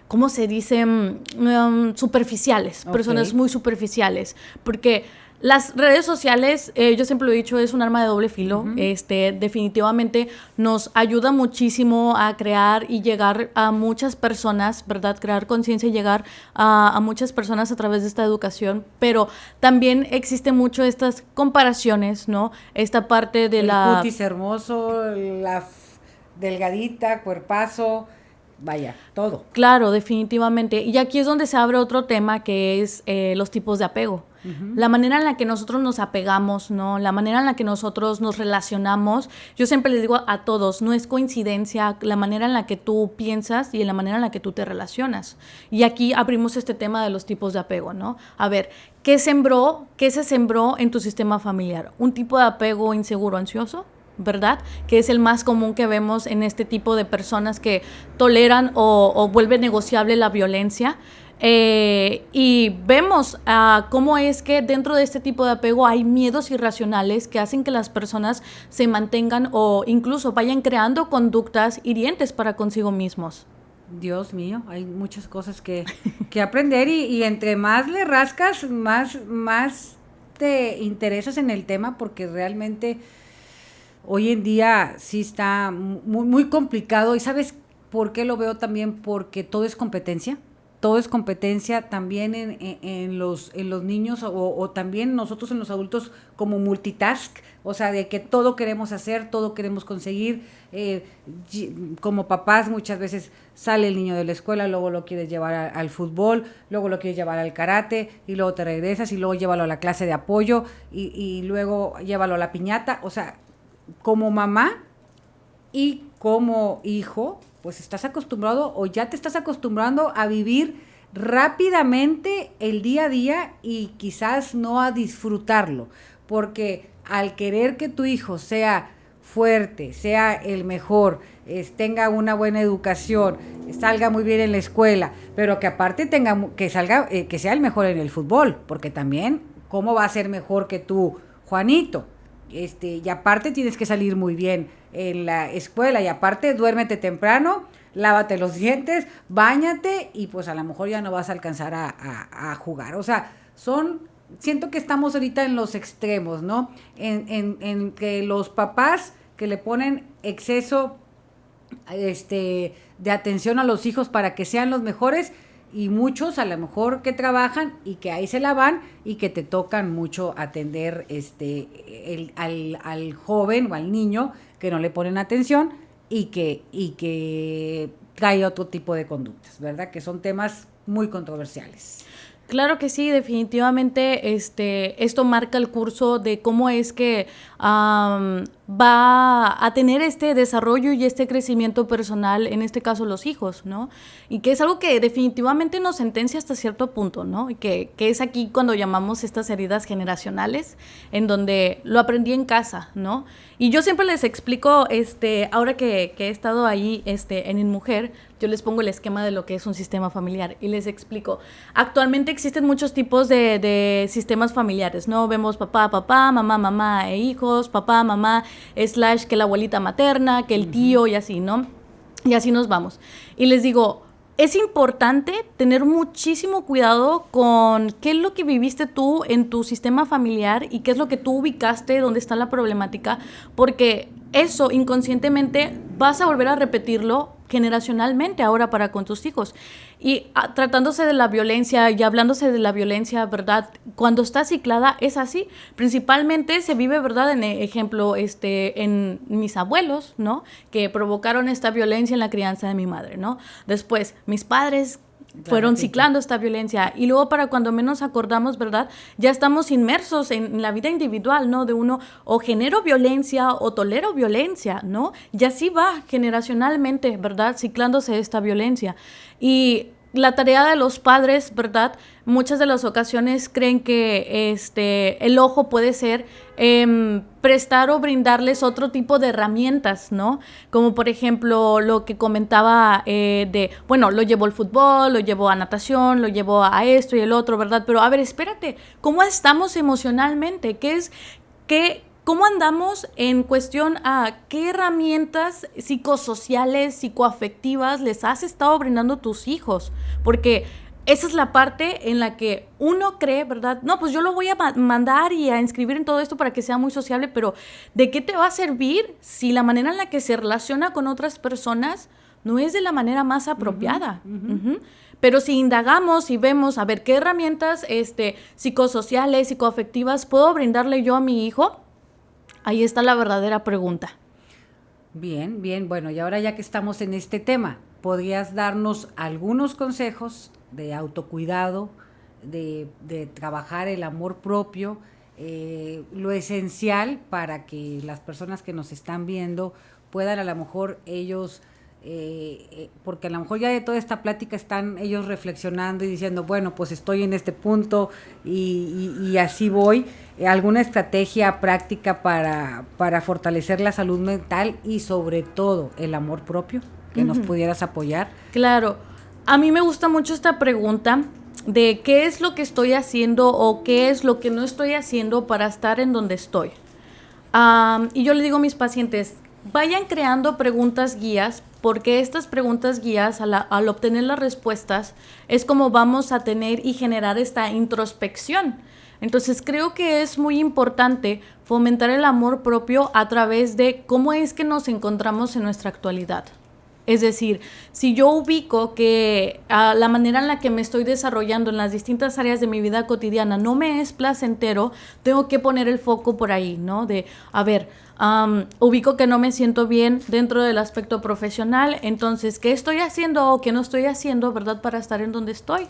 Speaker 2: ¿cómo se dice? Superficiales, okay. Personas muy superficiales, porque Las redes sociales, yo siempre lo he dicho, es un arma de doble filo.
Speaker 1: Uh-huh.
Speaker 2: Definitivamente nos ayuda muchísimo a crear y llegar a muchas personas, ¿verdad? Crear conciencia y llegar a muchas personas a través de esta educación. Pero también existe mucho estas comparaciones, ¿no? Esta parte de
Speaker 1: el
Speaker 2: la...
Speaker 1: cutis hermoso, la delgadita, cuerpazo... Vaya, todo.
Speaker 2: Claro, definitivamente. Y aquí es donde se abre otro tema que es los tipos de apego. Uh-huh. La manera en la que nosotros nos apegamos, ¿no? La manera en la que nosotros nos relacionamos. Yo siempre les digo a todos, no es coincidencia la manera en la que tú piensas y en la manera en la que tú te relacionas. Y aquí abrimos este tema de los tipos de apego, ¿no? A ver, ¿qué se sembró en tu sistema familiar? ¿Un tipo de apego inseguro, ansioso? ¿Verdad? Que es el más común que vemos en este tipo de personas que toleran o vuelven negociable la violencia. Y vemos cómo es que dentro de este tipo de apego hay miedos irracionales que hacen que las personas se mantengan o incluso vayan creando conductas hirientes para consigo mismos.
Speaker 1: Dios mío, hay muchas cosas que aprender y entre más le rascas, más te interesas en el tema porque realmente... Hoy en día sí está muy, muy complicado y ¿sabes por qué lo veo también? Porque todo es competencia también en los niños o también nosotros en los adultos como multitask, o sea, de que todo queremos hacer, todo queremos conseguir, como papás muchas veces sale el niño de la escuela, luego lo quieres llevar al fútbol, luego lo quieres llevar al karate y luego te regresas y luego llévalo a la clase de apoyo y luego llévalo a la piñata, o sea, como mamá y como hijo, pues estás acostumbrado o ya te estás acostumbrando a vivir rápidamente el día a día y quizás no a disfrutarlo, porque al querer que tu hijo sea fuerte, sea el mejor, tenga una buena educación, salga muy bien en la escuela, pero que aparte que sea el mejor en el fútbol, porque también, ¿cómo va a ser mejor que tú, Juanito? Y aparte tienes que salir muy bien en la escuela y aparte duérmete temprano, lávate los dientes, báñate y pues a lo mejor ya no vas a alcanzar a jugar. O sea, siento que estamos ahorita en los extremos, ¿no? En que los papás que le ponen exceso de atención a los hijos para que sean los mejores y muchos a lo mejor que trabajan y que ahí se la van y que te tocan mucho atender al joven o al niño que no le ponen atención y que trae otro tipo de conductas, ¿verdad? Que son temas muy controversiales.
Speaker 2: Claro que sí, definitivamente esto marca el curso de cómo es que va a tener este desarrollo y este crecimiento personal, en este caso los hijos, ¿no? Y que es algo que definitivamente nos sentencia hasta cierto punto, ¿no? Y que es aquí cuando llamamos estas heridas generacionales, en donde lo aprendí en casa, ¿no? Y yo siempre les explico, ahora que he estado ahí en InMujer, yo les pongo el esquema de lo que es un sistema familiar y les explico. Actualmente existen muchos tipos de sistemas familiares, ¿no? Vemos papá, mamá, mamá e hijos, papá, mamá, / que la abuelita materna, que el tío y así, ¿no? Y así nos vamos. Y les digo, es importante tener muchísimo cuidado con qué es lo que viviste tú en tu sistema familiar y qué es lo que tú ubicaste, dónde está la problemática, porque eso inconscientemente vas a volver a repetirlo generacionalmente ahora para con tus hijos. Y tratándose de la violencia y hablándose de la violencia, ¿verdad? Cuando está ciclada es así. Principalmente se vive, ¿verdad? En ejemplo, en mis abuelos, ¿no? Que provocaron esta violencia en la crianza de mi madre, ¿no? Después, mis padres fueron ciclando esta violencia y luego para cuando menos acordamos, ¿verdad? Ya estamos inmersos en la vida individual, ¿no? De uno o genero violencia o tolero violencia, ¿no? Y así va generacionalmente, ¿verdad? Ciclándose esta violencia. Y la tarea de los padres, ¿verdad? Muchas de las ocasiones creen que el ojo puede ser prestar o brindarles otro tipo de herramientas, ¿no? Como por ejemplo lo que comentaba lo llevo al fútbol, lo llevo a natación, lo llevo a esto y el otro, ¿verdad? Pero a ver, espérate, ¿cómo estamos emocionalmente? ¿Cómo andamos en cuestión a qué herramientas psicosociales, psicoafectivas les has estado brindando a tus hijos? Porque esa es la parte en la que uno cree, ¿verdad? No, pues yo lo voy a mandar y a inscribir en todo esto para que sea muy sociable, pero ¿de qué te va a servir si la manera en la que se relaciona con otras personas no es de la manera más apropiada? Pero si indagamos y vemos, a ver, ¿qué herramientas psicosociales, psicoafectivas puedo brindarle yo a mi hijo? Ahí está la verdadera pregunta.
Speaker 1: Bien, bien. Bueno, y ahora ya que estamos en este tema, ¿podrías darnos algunos consejos de autocuidado, de trabajar el amor propio, lo esencial para que las personas que nos están viendo puedan a lo mejor ellos, porque a lo mejor ya de toda esta plática están ellos reflexionando y diciendo, bueno, pues estoy en este punto y así voy, alguna estrategia práctica para fortalecer la salud mental y sobre todo el amor propio, que nos pudieras apoyar?
Speaker 2: Claro, a mí me gusta mucho esta pregunta de qué es lo que estoy haciendo o qué es lo que no estoy haciendo para estar en donde estoy. Y yo le digo a mis pacientes, vayan creando preguntas guías, porque estas preguntas guías, al obtener las respuestas, es como vamos a tener y generar esta introspección. Entonces creo que es muy importante fomentar el amor propio a través de cómo es que nos encontramos en nuestra actualidad. Es decir, si yo ubico que la manera en la que me estoy desarrollando en las distintas áreas de mi vida cotidiana no me es placentero, tengo que poner el foco por ahí, ¿no? De, a ver, ubico que no me siento bien dentro del aspecto profesional, entonces, ¿qué estoy haciendo o qué no estoy haciendo, verdad, para estar en donde estoy?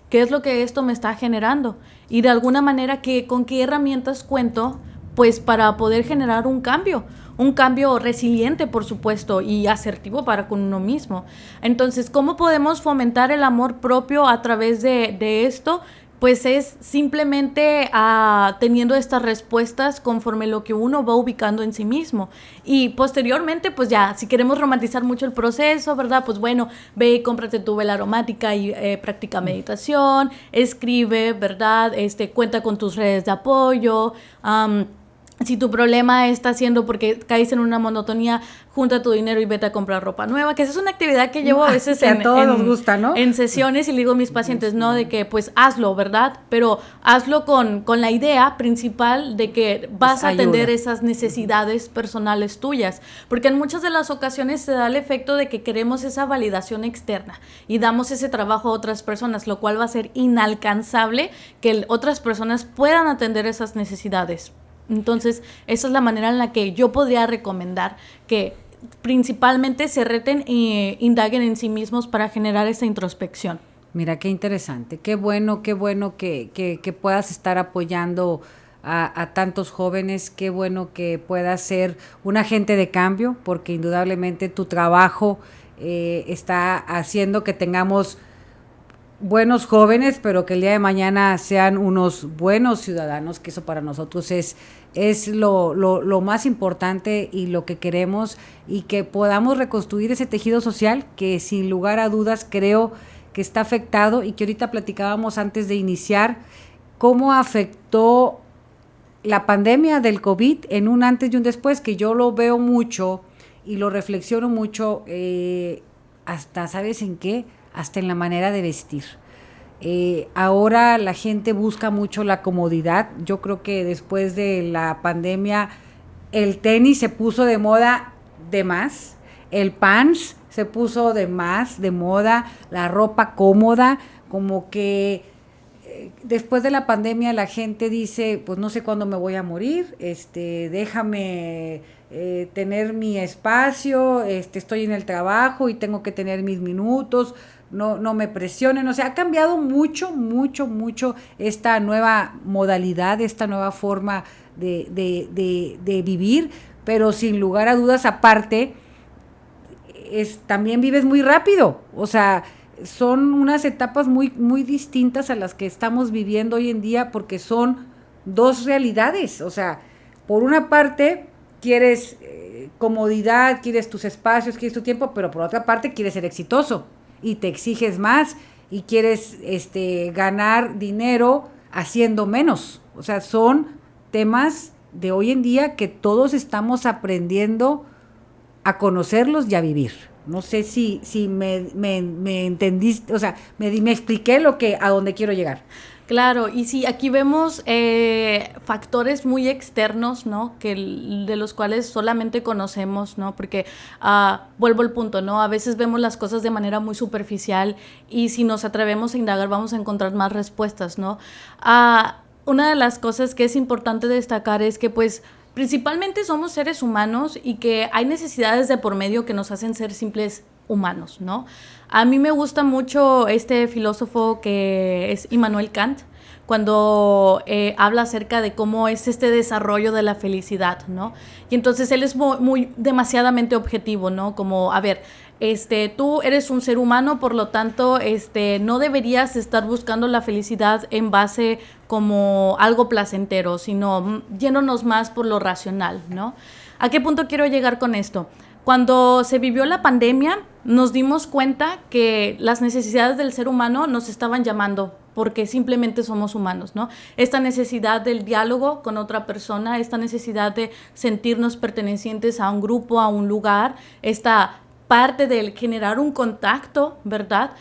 Speaker 2: ¿Qué es lo que esto me está generando? Y de alguna manera, ¿con qué herramientas cuento? Pues para poder generar un cambio resiliente, por supuesto, y asertivo para con uno mismo. Entonces, ¿cómo podemos fomentar el amor propio a través de esto? Pues es simplemente teniendo estas respuestas conforme lo que uno va ubicando en sí mismo. Y posteriormente, pues ya, si queremos romantizar mucho el proceso, ¿verdad? Pues bueno, ve y cómprate tu vela aromática y practica meditación, escribe, ¿verdad? Cuenta con tus redes de apoyo. Si tu problema está siendo porque caes en una monotonía, junta tu dinero y vete a comprar ropa nueva, que esa es una actividad que llevo a veces
Speaker 1: a todos nos gusta, ¿no?
Speaker 2: En sesiones y le digo a mis pacientes, ¿no? De que pues hazlo, ¿verdad? Pero hazlo con la idea principal de que vas a atender esas necesidades personales tuyas, porque en muchas de las ocasiones se da el efecto de que queremos esa validación externa y damos ese trabajo a otras personas, lo cual va a ser inalcanzable que otras personas puedan atender esas necesidades. Entonces, esa es la manera en la que yo podría recomendar que principalmente se reten e indaguen en sí mismos para generar esa introspección.
Speaker 1: Mira, qué interesante, qué bueno que puedas estar apoyando a tantos jóvenes, qué bueno que puedas ser un agente de cambio, porque indudablemente tu trabajo está haciendo que tengamos buenos jóvenes, pero que el día de mañana sean unos buenos ciudadanos, que eso para nosotros es lo más importante y lo que queremos, y que podamos reconstruir ese tejido social que sin lugar a dudas creo que está afectado, y que ahorita platicábamos antes de iniciar cómo afectó la pandemia del COVID en un antes y un después, que yo lo veo mucho y lo reflexiono mucho, hasta, ¿sabes en qué? Hasta en la manera de vestir. Ahora la gente busca mucho la comodidad. Yo creo que después de la pandemia el tenis se puso de moda de más, el pants se puso de más de moda, la ropa cómoda, como que después de la pandemia la gente dice, pues no sé cuándo me voy a morir, déjame tener mi espacio, estoy en el trabajo y tengo que tener mis minutos, no me presionen. O sea, ha cambiado mucho esta nueva modalidad, esta nueva forma de vivir, pero sin lugar a dudas, aparte, también vives muy rápido. O sea, son unas etapas muy distintas a las que estamos viviendo hoy en día, porque son dos realidades. O sea, por una parte quieres comodidad, quieres tus espacios, quieres tu tiempo, pero por otra parte quieres ser exitoso y te exiges más y quieres ganar dinero haciendo menos. O sea, son temas de hoy en día que todos estamos aprendiendo a conocerlos y a vivir. No sé si me entendiste, o sea, me expliqué a dónde quiero llegar.
Speaker 2: Claro, y sí, aquí vemos factores muy externos, ¿no? De los cuales solamente conocemos, ¿no? Porque vuelvo al punto, ¿no? A veces vemos las cosas de manera muy superficial y si nos atrevemos a indagar vamos a encontrar más respuestas, ¿no? Una de las cosas que es importante destacar es que, pues, principalmente somos seres humanos y que hay necesidades de por medio que nos hacen ser simples humanos, ¿no? A mí me gusta mucho este filósofo que es Immanuel Kant, cuando habla acerca de cómo es este desarrollo de la felicidad, ¿no? Y entonces él es muy demasiadamente objetivo, ¿no? Como, a ver, tú eres un ser humano, por lo tanto, no deberías estar buscando la felicidad en base como algo placentero, sino yéndonos más por lo racional, ¿no? ¿A qué punto quiero llegar con esto? Cuando se vivió la pandemia, nos dimos cuenta que las necesidades del ser humano nos estaban llamando porque simplemente somos humanos, ¿no? Esta necesidad del diálogo con otra persona, esta necesidad de sentirnos pertenecientes a un grupo, a un lugar, esta parte del generar un contacto, ¿verdad?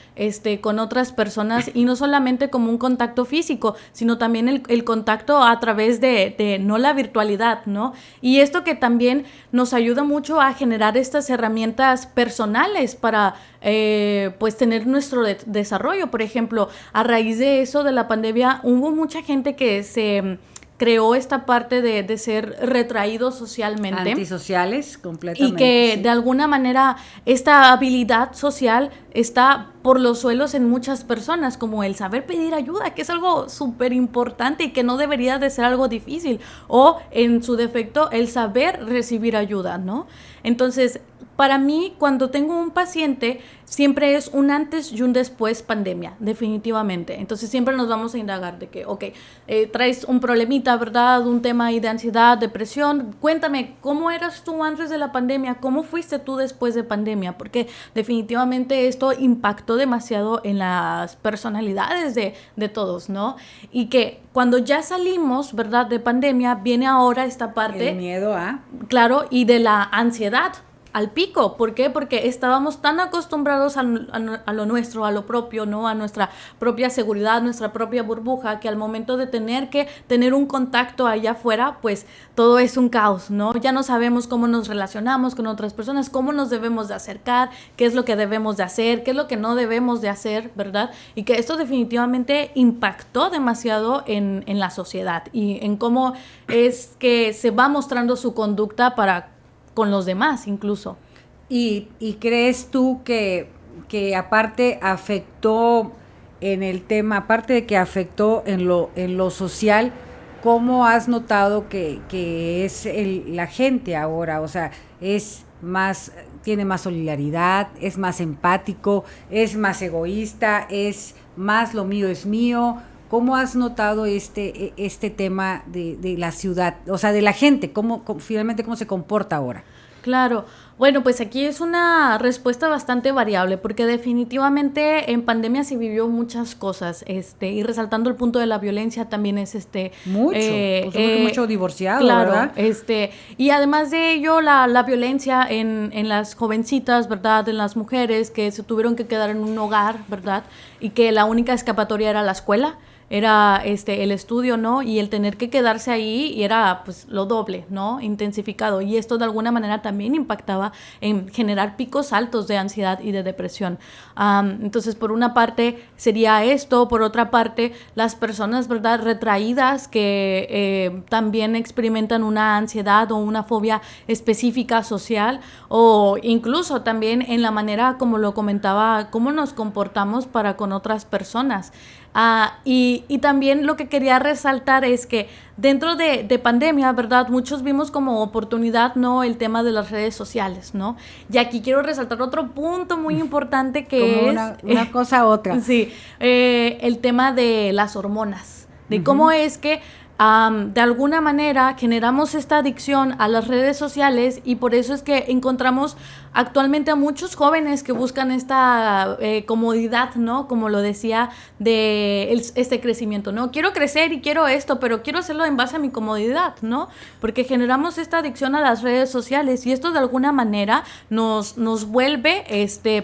Speaker 2: Con otras personas y no solamente como un contacto físico, sino también el contacto a través de no la virtualidad, ¿no? Y esto que también nos ayuda mucho a generar estas herramientas personales para, pues, tener nuestro desarrollo. Por ejemplo, a raíz de eso, de la pandemia, hubo mucha gente que se creó esta parte de ser retraídos socialmente.
Speaker 1: Antisociales, completamente.
Speaker 2: Y que de alguna manera esta habilidad social está por los suelos en muchas personas, como el saber pedir ayuda, que es algo súper importante y que no debería de ser algo difícil, o en su defecto el saber recibir ayuda, ¿no? Entonces, para mí, cuando tengo un paciente, siempre es un antes y un después pandemia, definitivamente. Entonces, siempre nos vamos a indagar de que, traes un problemita, ¿verdad? Un tema ahí de ansiedad, depresión. Cuéntame, ¿cómo eras tú antes de la pandemia? ¿Cómo fuiste tú después de pandemia? Porque definitivamente esto impactó demasiado en las personalidades de todos, ¿no? Y que cuando ya salimos, ¿verdad? De pandemia, viene ahora esta parte.
Speaker 1: El miedo a.
Speaker 2: Claro, y de la ansiedad al pico. ¿Por qué? Porque estábamos tan acostumbrados a lo nuestro, a lo propio, ¿no? A nuestra propia seguridad, nuestra propia burbuja, que al momento de tener que tener un contacto allá afuera, pues todo es un caos, ¿no? Ya no sabemos cómo nos relacionamos con otras personas, cómo nos debemos de acercar, qué es lo que debemos de hacer, qué es lo que no debemos de hacer, ¿verdad? Y que esto definitivamente impactó demasiado en la sociedad y en cómo es que se va mostrando su conducta con los demás incluso.
Speaker 1: ¿Y crees tú que aparte afectó en el tema, aparte de que afectó en lo social, cómo has notado que es la gente ahora? O sea, tiene más solidaridad, es más empático, es más egoísta, es más lo mío es mío. ¿Cómo has notado este tema de la ciudad, o sea, de la gente, finalmente cómo se comporta ahora?
Speaker 2: Claro, bueno, pues aquí es una respuesta bastante variable, porque definitivamente en pandemia se vivió muchas cosas, y resaltando el punto de la violencia también es
Speaker 1: mucho divorciado,
Speaker 2: claro,
Speaker 1: ¿verdad?
Speaker 2: Y además de ello, la violencia en las jovencitas, ¿verdad? En las mujeres que se tuvieron que quedar en un hogar, ¿verdad? Y que la única escapatoria era la escuela. Era el estudio, ¿no? Y el tener que quedarse ahí y era pues lo doble, ¿no? Intensificado. Y esto de alguna manera también impactaba en generar picos altos de ansiedad y de depresión. Entonces, por una parte sería esto, por otra parte, las personas, ¿verdad? Retraídas que también experimentan una ansiedad o una fobia específica social, o incluso también en la manera, como lo comentaba, cómo nos comportamos para con otras personas. Y también lo que quería resaltar es que dentro de pandemia, ¿verdad? Muchos vimos como oportunidad, ¿no? El tema de las redes sociales, ¿no? Y aquí quiero resaltar otro punto muy importante que
Speaker 1: como
Speaker 2: es...
Speaker 1: una cosa a otra.
Speaker 2: Sí, el tema de las hormonas, de cómo es que de alguna manera generamos esta adicción a las redes sociales y por eso es que encontramos actualmente a muchos jóvenes que buscan esta comodidad, ¿no? Como lo decía, de este crecimiento, ¿no? Quiero crecer y quiero esto, pero quiero hacerlo en base a mi comodidad, ¿no? Porque generamos esta adicción a las redes sociales y esto de alguna manera nos vuelve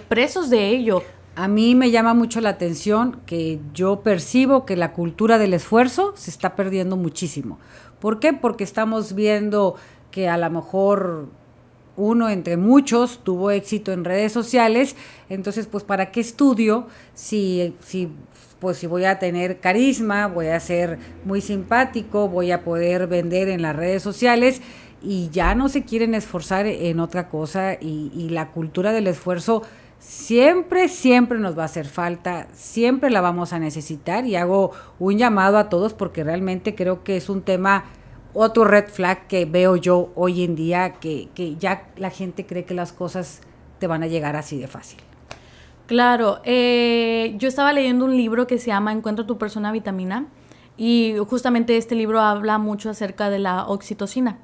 Speaker 2: presos de ello.
Speaker 1: A mí me llama mucho la atención que yo percibo que la cultura del esfuerzo se está perdiendo muchísimo. ¿Por qué? Porque estamos viendo que a lo mejor uno entre muchos tuvo éxito en redes sociales, entonces pues ¿para qué estudio si voy a tener carisma, voy a ser muy simpático, voy a poder vender en las redes sociales? Y ya no se quieren esforzar en otra cosa y la cultura del esfuerzo siempre nos va a hacer falta, siempre la vamos a necesitar y hago un llamado a todos porque realmente creo que es un tema, otro red flag que veo yo hoy en día, que ya la gente cree que las cosas te van a llegar así de fácil.
Speaker 2: Claro, yo estaba leyendo un libro que se llama Encuentra tu persona vitamina y justamente este libro habla mucho acerca de la oxitocina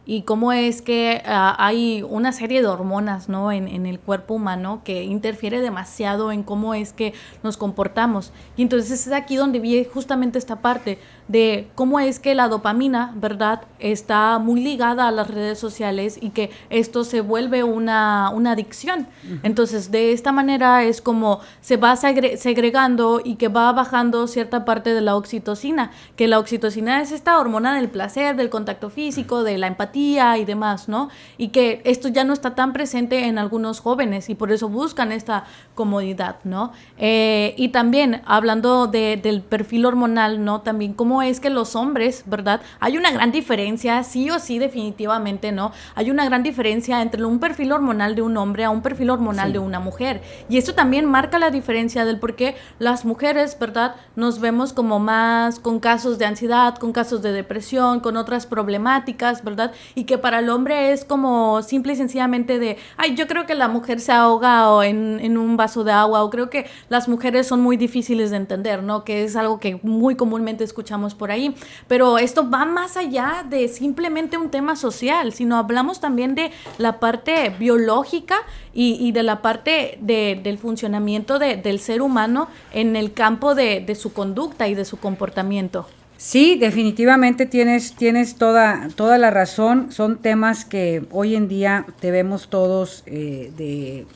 Speaker 2: y cómo es que hay una serie de hormonas, ¿no? en el cuerpo humano que interfiere demasiado en cómo es que nos comportamos. Y entonces es aquí donde vi justamente esta parte de cómo es que la dopamina, ¿verdad?, está muy ligada a las redes sociales y que esto se vuelve una adicción. Uh-huh. Entonces, de esta manera es como se va segregando y que va bajando cierta parte de la oxitocina, que la oxitocina es esta hormona del placer, del contacto físico, de la empatía y demás, ¿no? Y que esto ya no está tan presente en algunos jóvenes y por eso buscan esta comodidad, ¿no? Y también, hablando del perfil hormonal, ¿no? También cómo es que los hombres, ¿verdad? Hay una gran diferencia, sí o sí, definitivamente, ¿no? Hay una gran diferencia entre un perfil hormonal de un hombre a un perfil hormonal de una mujer. Y esto también marca la diferencia del por qué las mujeres, ¿verdad?, nos vemos como más con casos de ansiedad, con casos de depresión, con otras problemáticas, ¿verdad? Y que para el hombre es como simple y sencillamente de, ay, yo creo que la mujer se ahoga o en un vaso de agua, o creo que las mujeres son muy difíciles de entender, ¿no? Que es algo que muy comúnmente escuchamos por ahí. Pero esto va más allá de simplemente un tema social, sino hablamos también de la parte biológica y de la parte del funcionamiento del ser humano en el campo de su conducta y de su comportamiento.
Speaker 1: Sí, definitivamente tienes toda la razón. Son temas que hoy en día debemos todos de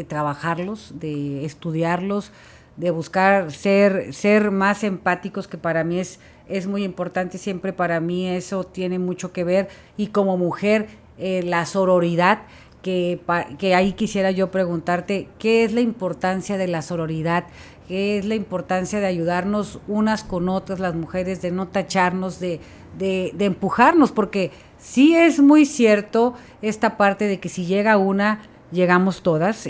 Speaker 1: trabajarlos, de estudiarlos, de buscar ser más empáticos, que para mí es muy importante. Siempre para mí eso tiene mucho que ver. Y como mujer, la sororidad, que ahí quisiera yo preguntarte, ¿qué es la importancia de la sororidad? ¿Qué es la importancia de ayudarnos unas con otras, las mujeres, de no tacharnos, de empujarnos? Porque sí es muy cierto esta parte de que si llega una, llegamos todas.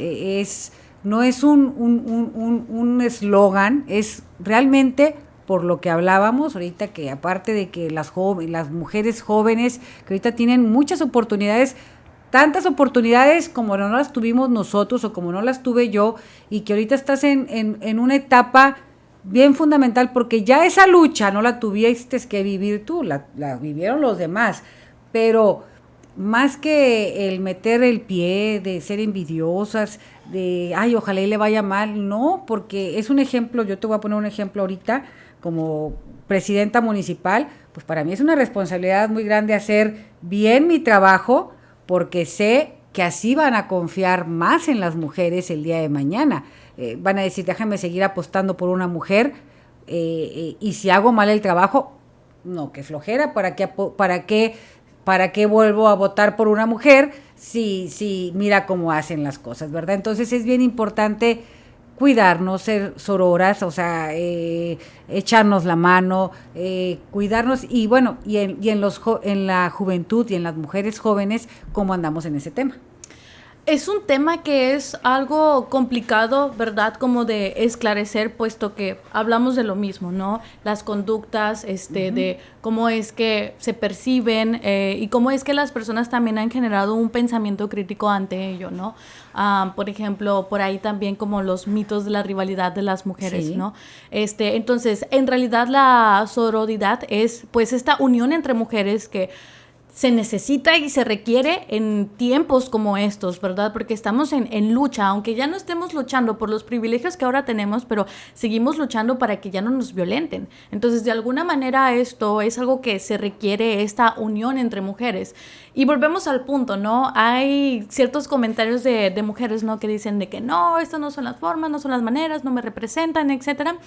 Speaker 1: No es un eslogan, es realmente por lo que hablábamos ahorita, que aparte de que las mujeres jóvenes que ahorita tienen muchas oportunidades, tantas oportunidades como no las tuvimos nosotros o como no las tuve yo, y que ahorita estás en una etapa bien fundamental, porque ya esa lucha no la tuviste que vivir tú, la vivieron los demás, pero más que el meter el pie, de ser envidiosas, de, ay, ojalá y le vaya mal, no, porque es un ejemplo. Yo te voy a poner un ejemplo ahorita, como presidenta municipal, pues para mí es una responsabilidad muy grande hacer bien mi trabajo, porque sé que así van a confiar más en las mujeres el día de mañana. Van a decir, déjame seguir apostando por una mujer, y si hago mal el trabajo, no, qué flojera, ¿para qué vuelvo a votar por una mujer si mira cómo hacen las cosas, ¿verdad? Entonces es bien importante cuidarnos, ser sororas, o sea, echarnos la mano, cuidarnos, y bueno, en la juventud y en las mujeres jóvenes, ¿cómo andamos en ese tema?
Speaker 2: Es un tema que es algo complicado, ¿verdad? Como de esclarecer, puesto que hablamos de lo mismo, ¿no? Las conductas, de cómo es que se perciben y cómo es que las personas también han generado un pensamiento crítico ante ello, ¿no? Por ejemplo, por ahí también como los mitos de la rivalidad de las mujeres, ¿no? Entonces, en realidad la sororidad es pues esta unión entre mujeres que se necesita y se requiere en tiempos como estos, ¿verdad? Porque estamos en lucha, aunque ya no estemos luchando por los privilegios que ahora tenemos, pero seguimos luchando para que ya no nos violenten. Entonces, de alguna manera esto es algo que se requiere, esta unión entre mujeres. Y volvemos al punto, ¿no? Hay ciertos comentarios de mujeres, ¿no? Que dicen de que no, estas no son las formas, no son las maneras, no me representan, etcétera.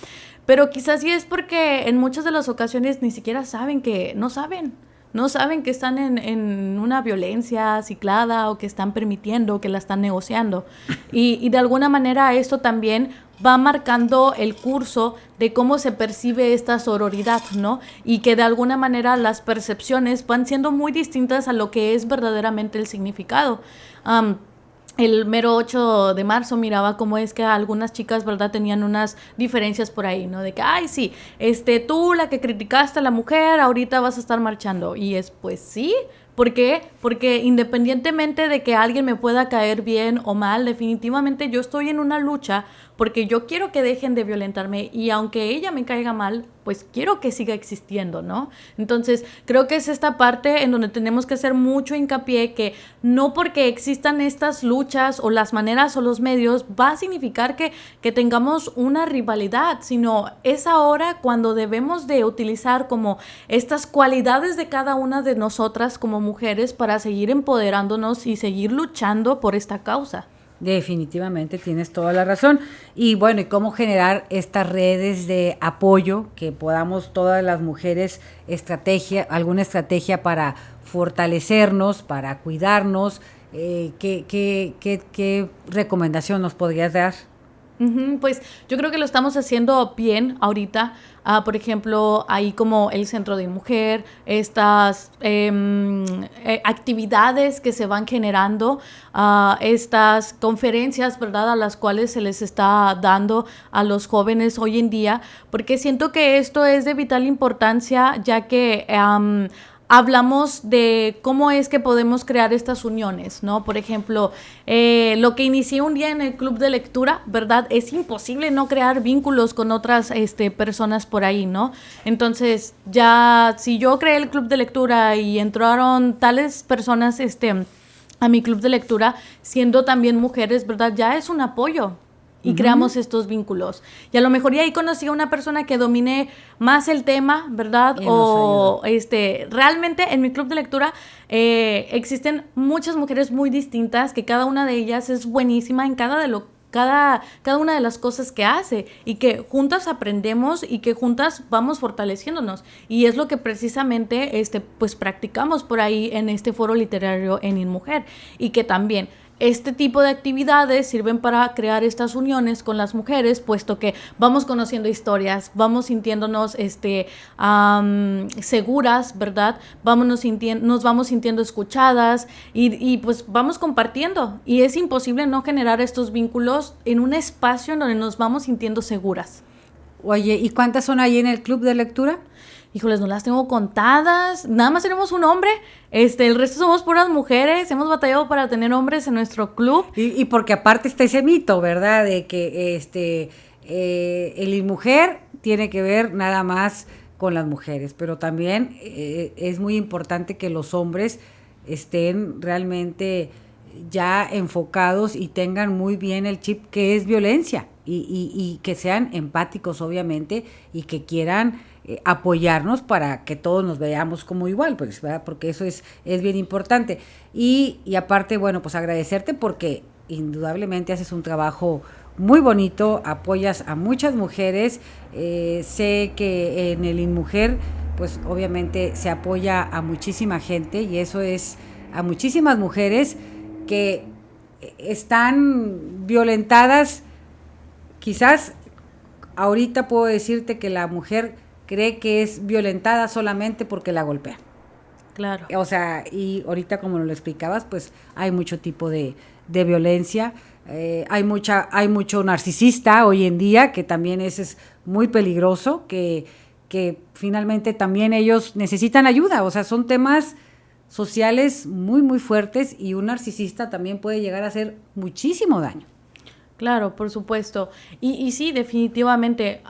Speaker 2: Pero quizás sí es porque en muchas de las ocasiones ni siquiera saben que no saben. No saben que están en una violencia ciclada o que están permitiendo, que la están negociando. Y de alguna manera esto también va marcando el curso de cómo se percibe esta sororidad, ¿no? Y que de alguna manera las percepciones van siendo muy distintas a lo que es verdaderamente el significado. El mero 8 de marzo miraba cómo es que algunas chicas, ¿verdad?, tenían unas diferencias por ahí, ¿no? De que, ay, sí, tú la que criticaste a la mujer, ahorita vas a estar marchando. Y es, pues sí. ¿Por qué? Porque independientemente de que alguien me pueda caer bien o mal, definitivamente yo estoy en una lucha porque yo quiero que dejen de violentarme y aunque ella me caiga mal, pues quiero que siga existiendo, ¿no? Entonces, creo que es esta parte en donde tenemos que hacer mucho hincapié que no porque existan estas luchas o las maneras o los medios va a significar que tengamos una rivalidad, sino es ahora cuando debemos de utilizar como estas cualidades de cada una de nosotras como mujeres para seguir empoderándonos y seguir luchando por esta causa.
Speaker 1: Definitivamente tienes toda la razón. Y bueno, y cómo generar estas redes de apoyo, que podamos todas las mujeres alguna estrategia para fortalecernos, para cuidarnos. ¿Qué recomendación nos podrías dar?
Speaker 2: Pues yo creo que lo estamos haciendo bien ahorita. Por ejemplo, ahí como el Centro de Mujer, estas actividades que se van generando, estas conferencias, ¿verdad?, a las cuales se les está dando a los jóvenes hoy en día, porque siento que esto es de vital importancia, ya que hablamos de cómo es que podemos crear estas uniones, ¿no? Por ejemplo, lo que inicié un día en el club de lectura, ¿verdad? Es imposible no crear vínculos con otras personas por ahí, ¿no? Entonces, ya si yo creé el club de lectura y entraron tales personas a mi club de lectura, siendo también mujeres, ¿verdad? Ya es un apoyo. Y creamos estos vínculos. Y a lo mejor ya ahí conocí a una persona que domine más el tema, ¿verdad? O realmente en mi club de lectura existen muchas mujeres muy distintas, que cada una de ellas es buenísima en cada una de las cosas que hace, y que juntas aprendemos y que juntas vamos fortaleciéndonos. Y es lo que precisamente pues practicamos por ahí en este foro literario en InMujer. Y que también este tipo de actividades sirven para crear estas uniones con las mujeres, puesto que vamos conociendo historias, vamos sintiéndonos seguras, ¿verdad? Nos vamos sintiendo escuchadas y pues vamos compartiendo. Y es imposible no generar estos vínculos en un espacio en donde nos vamos sintiendo seguras.
Speaker 1: Oye, ¿y cuántas son ahí en el club de lectura?
Speaker 2: Híjoles, no las tengo contadas. Nada más tenemos un hombre. El resto somos puras mujeres. Hemos batallado para tener hombres en nuestro club.
Speaker 1: Y porque aparte está ese mito, ¿verdad? De que el InMujer tiene que ver nada más con las mujeres. Pero también es muy importante que los hombres estén realmente ya enfocados y tengan muy bien el chip que es violencia. Y que sean empáticos, obviamente, y que quieran apoyarnos para que todos nos veamos como igual, pues, ¿verdad? Porque eso es bien importante. Y aparte, bueno, pues agradecerte porque indudablemente haces un trabajo muy bonito, apoyas a muchas mujeres. Sé que en el InMujer, pues obviamente se apoya a muchísima gente, y eso es a muchísimas mujeres que están violentadas. Quizás ahorita puedo decirte que la mujer cree que es violentada solamente porque la golpean.
Speaker 2: Claro.
Speaker 1: O sea, y ahorita como lo explicabas, pues hay mucho tipo de de violencia. Hay mucho narcisista hoy en día, que también es muy peligroso, que finalmente también ellos necesitan ayuda. O sea, son temas sociales muy, muy fuertes, y un narcisista también puede llegar a hacer muchísimo daño.
Speaker 2: Claro, por supuesto. Y sí, definitivamente,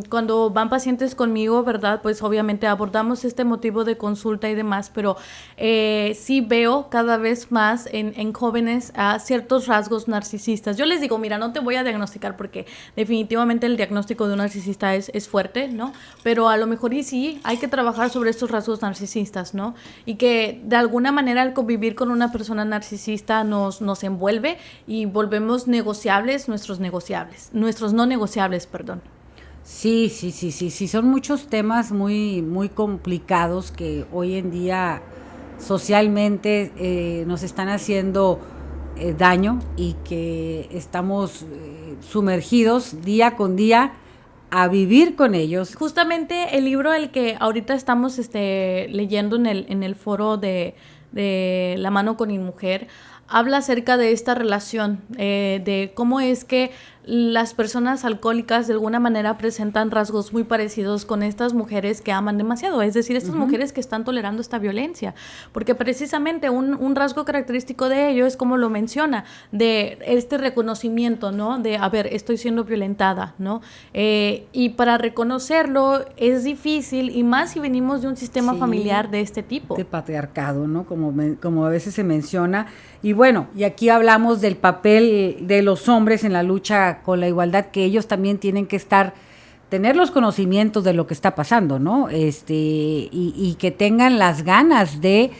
Speaker 2: cuando van pacientes conmigo, ¿verdad? Pues obviamente abordamos este motivo de consulta y demás, pero sí veo cada vez más en jóvenes ciertos rasgos narcisistas. Yo les digo, mira, no te voy a diagnosticar porque definitivamente el diagnóstico de un narcisista es fuerte, ¿no? Pero a lo mejor y sí, hay que trabajar sobre estos rasgos narcisistas, ¿no? Y que de alguna manera el convivir con una persona narcisista nos envuelve y volvemos negociables nuestros no negociables, perdón.
Speaker 1: Sí, son muchos temas muy, muy complicados que hoy en día socialmente nos están haciendo daño, y que estamos sumergidos día con día a vivir con ellos.
Speaker 2: Justamente el libro el que ahorita estamos leyendo en el foro de La mano con InMujer habla acerca de esta relación, de cómo es que las personas alcohólicas de alguna manera presentan rasgos muy parecidos con estas mujeres que aman demasiado, es decir, estas mujeres que están tolerando esta violencia, porque precisamente un rasgo característico de ello es, como lo menciona, de este reconocimiento, ¿no? De, a ver, estoy siendo violentada, ¿no? Y para reconocerlo es difícil, y más si venimos de un sistema familiar de este tipo.
Speaker 1: De patriarcado, ¿no? Como a veces se menciona. Y bueno, y aquí hablamos del papel de los hombres en la lucha con la igualdad, que ellos también tienen que tener los conocimientos de lo que está pasando, ¿no? Y que tengan las ganas de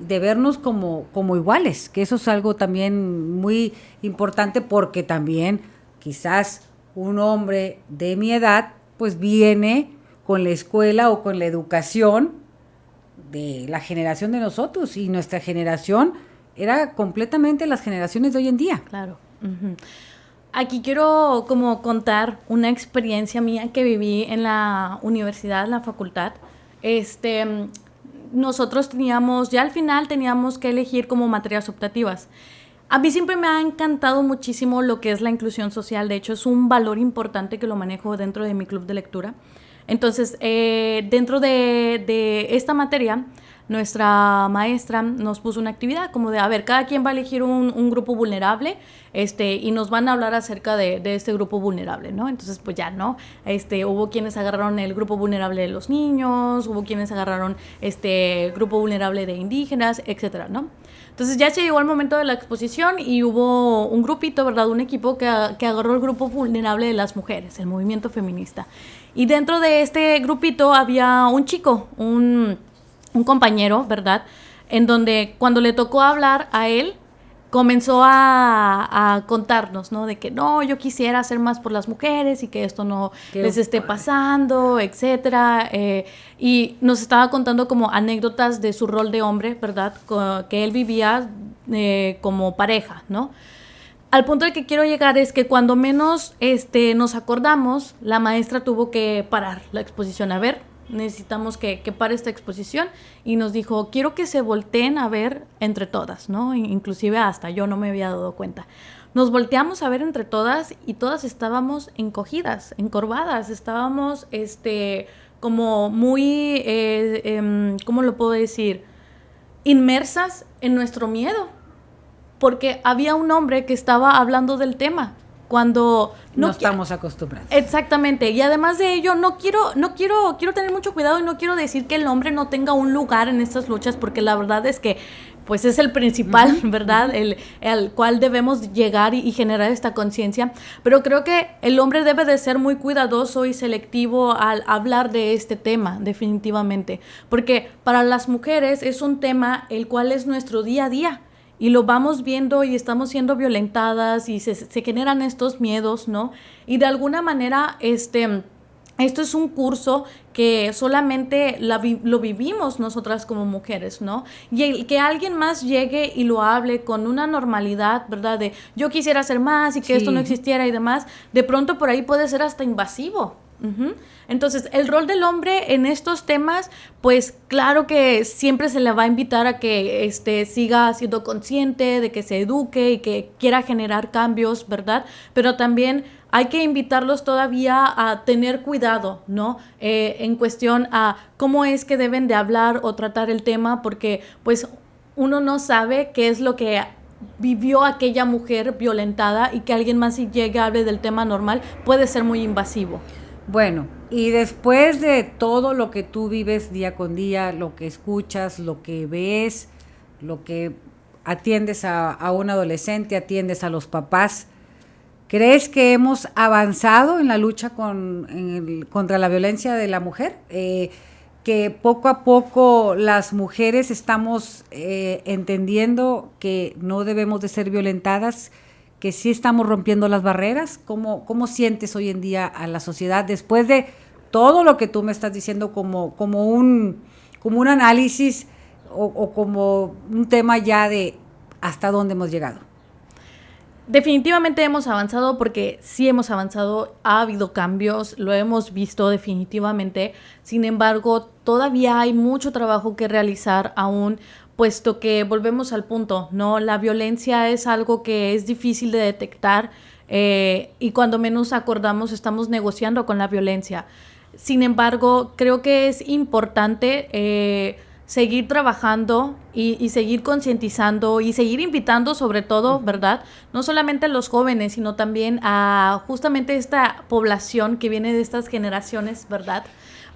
Speaker 1: vernos como iguales, que eso es algo también muy importante, porque también quizás un hombre de mi edad pues viene con la escuela o con la educación de la generación de nosotros, y nuestra generación era completamente las generaciones de hoy en día.
Speaker 2: Claro. Uh-huh. Aquí quiero como contar una experiencia mía que viví en la universidad, en la facultad. Nosotros ya al final teníamos que elegir como materias optativas. A mí siempre me ha encantado muchísimo lo que es la inclusión social. De hecho, es un valor importante que lo manejo dentro de mi club de lectura. Entonces, dentro de esta materia, nuestra maestra nos puso una actividad como de, a ver, cada quien va a elegir un grupo vulnerable, y nos van a hablar acerca de este grupo vulnerable, ¿no? Entonces, pues ya, ¿no? Hubo quienes agarraron el grupo vulnerable de los niños, hubo quienes agarraron grupo vulnerable de indígenas, etcétera, ¿no? Entonces ya se llegó al momento de la exposición y hubo un grupito, ¿verdad? Un equipo que agarró el grupo vulnerable de las mujeres, el movimiento feminista. Y dentro de este grupito había un chico, un compañero, ¿verdad? En donde cuando le tocó hablar a él, comenzó a contarnos, ¿no? De que no, yo quisiera hacer más por las mujeres y que esto no les esté pasando, etcétera. Y nos estaba contando como anécdotas de su rol de hombre, ¿verdad? Que él vivía como pareja, ¿no? Al punto al que quiero llegar es que cuando menos nos acordamos, la maestra tuvo que parar la exposición. A ver, necesitamos que pare esta exposición, y nos dijo, quiero que se volteen a ver entre todas, ¿no? Inclusive hasta yo no me había dado cuenta. Nos volteamos a ver entre todas y todas estábamos encogidas, encorvadas, estábamos como muy, ¿cómo lo puedo decir? Inmersas en nuestro miedo, porque había un hombre que estaba hablando del tema cuando
Speaker 1: no estamos acostumbrados.
Speaker 2: Exactamente, y además de ello quiero tener mucho cuidado, y no quiero decir que el hombre no tenga un lugar en estas luchas, porque la verdad es que pues es el principal, ¿verdad? Al cual debemos llegar y generar esta conciencia, pero creo que el hombre debe de ser muy cuidadoso y selectivo al hablar de este tema, definitivamente, porque para las mujeres es un tema el cual es nuestro día a día, y lo vamos viendo y estamos siendo violentadas y se generan estos miedos, ¿no? Y de alguna manera, esto es un curso que solamente lo vivimos nosotras como mujeres, ¿no? Y el que alguien más llegue y lo hable con una normalidad, ¿verdad? De yo quisiera hacer más y que esto no existiera y demás, de pronto por ahí puede ser hasta invasivo. Ujú. Entonces, el rol del hombre en estos temas, pues claro que siempre se le va a invitar a que siga siendo consciente, de que se eduque y que quiera generar cambios, ¿verdad? Pero también hay que invitarlos todavía a tener cuidado, ¿no? En cuestión a cómo es que deben de hablar o tratar el tema, porque pues uno no sabe qué es lo que vivió aquella mujer violentada, y que alguien más si llegue a hable del tema normal puede ser muy invasivo.
Speaker 1: Bueno, y después de todo lo que tú vives día con día, lo que escuchas, lo que ves, lo que atiendes a un adolescente, atiendes a los papás, ¿crees que hemos avanzado en la lucha contra la violencia de la mujer? Que poco a poco las mujeres estamos entendiendo que no debemos de ser violentadas, que sí estamos rompiendo las barreras. ¿Cómo sientes hoy en día a la sociedad después de todo lo que tú me estás diciendo como un análisis o como un tema ya de hasta dónde hemos llegado?
Speaker 2: Definitivamente hemos avanzado, porque sí hemos avanzado, ha habido cambios, lo hemos visto definitivamente. Sin embargo, todavía hay mucho trabajo que realizar aún, puesto que volvemos al punto, ¿no? La violencia es algo que es difícil de detectar, y cuando menos acordamos estamos negociando con la violencia. Sin embargo, creo que es importante seguir trabajando y seguir concientizando y seguir invitando, sobre todo, ¿verdad? No solamente a los jóvenes, sino también a justamente esta población que viene de estas generaciones, ¿verdad?,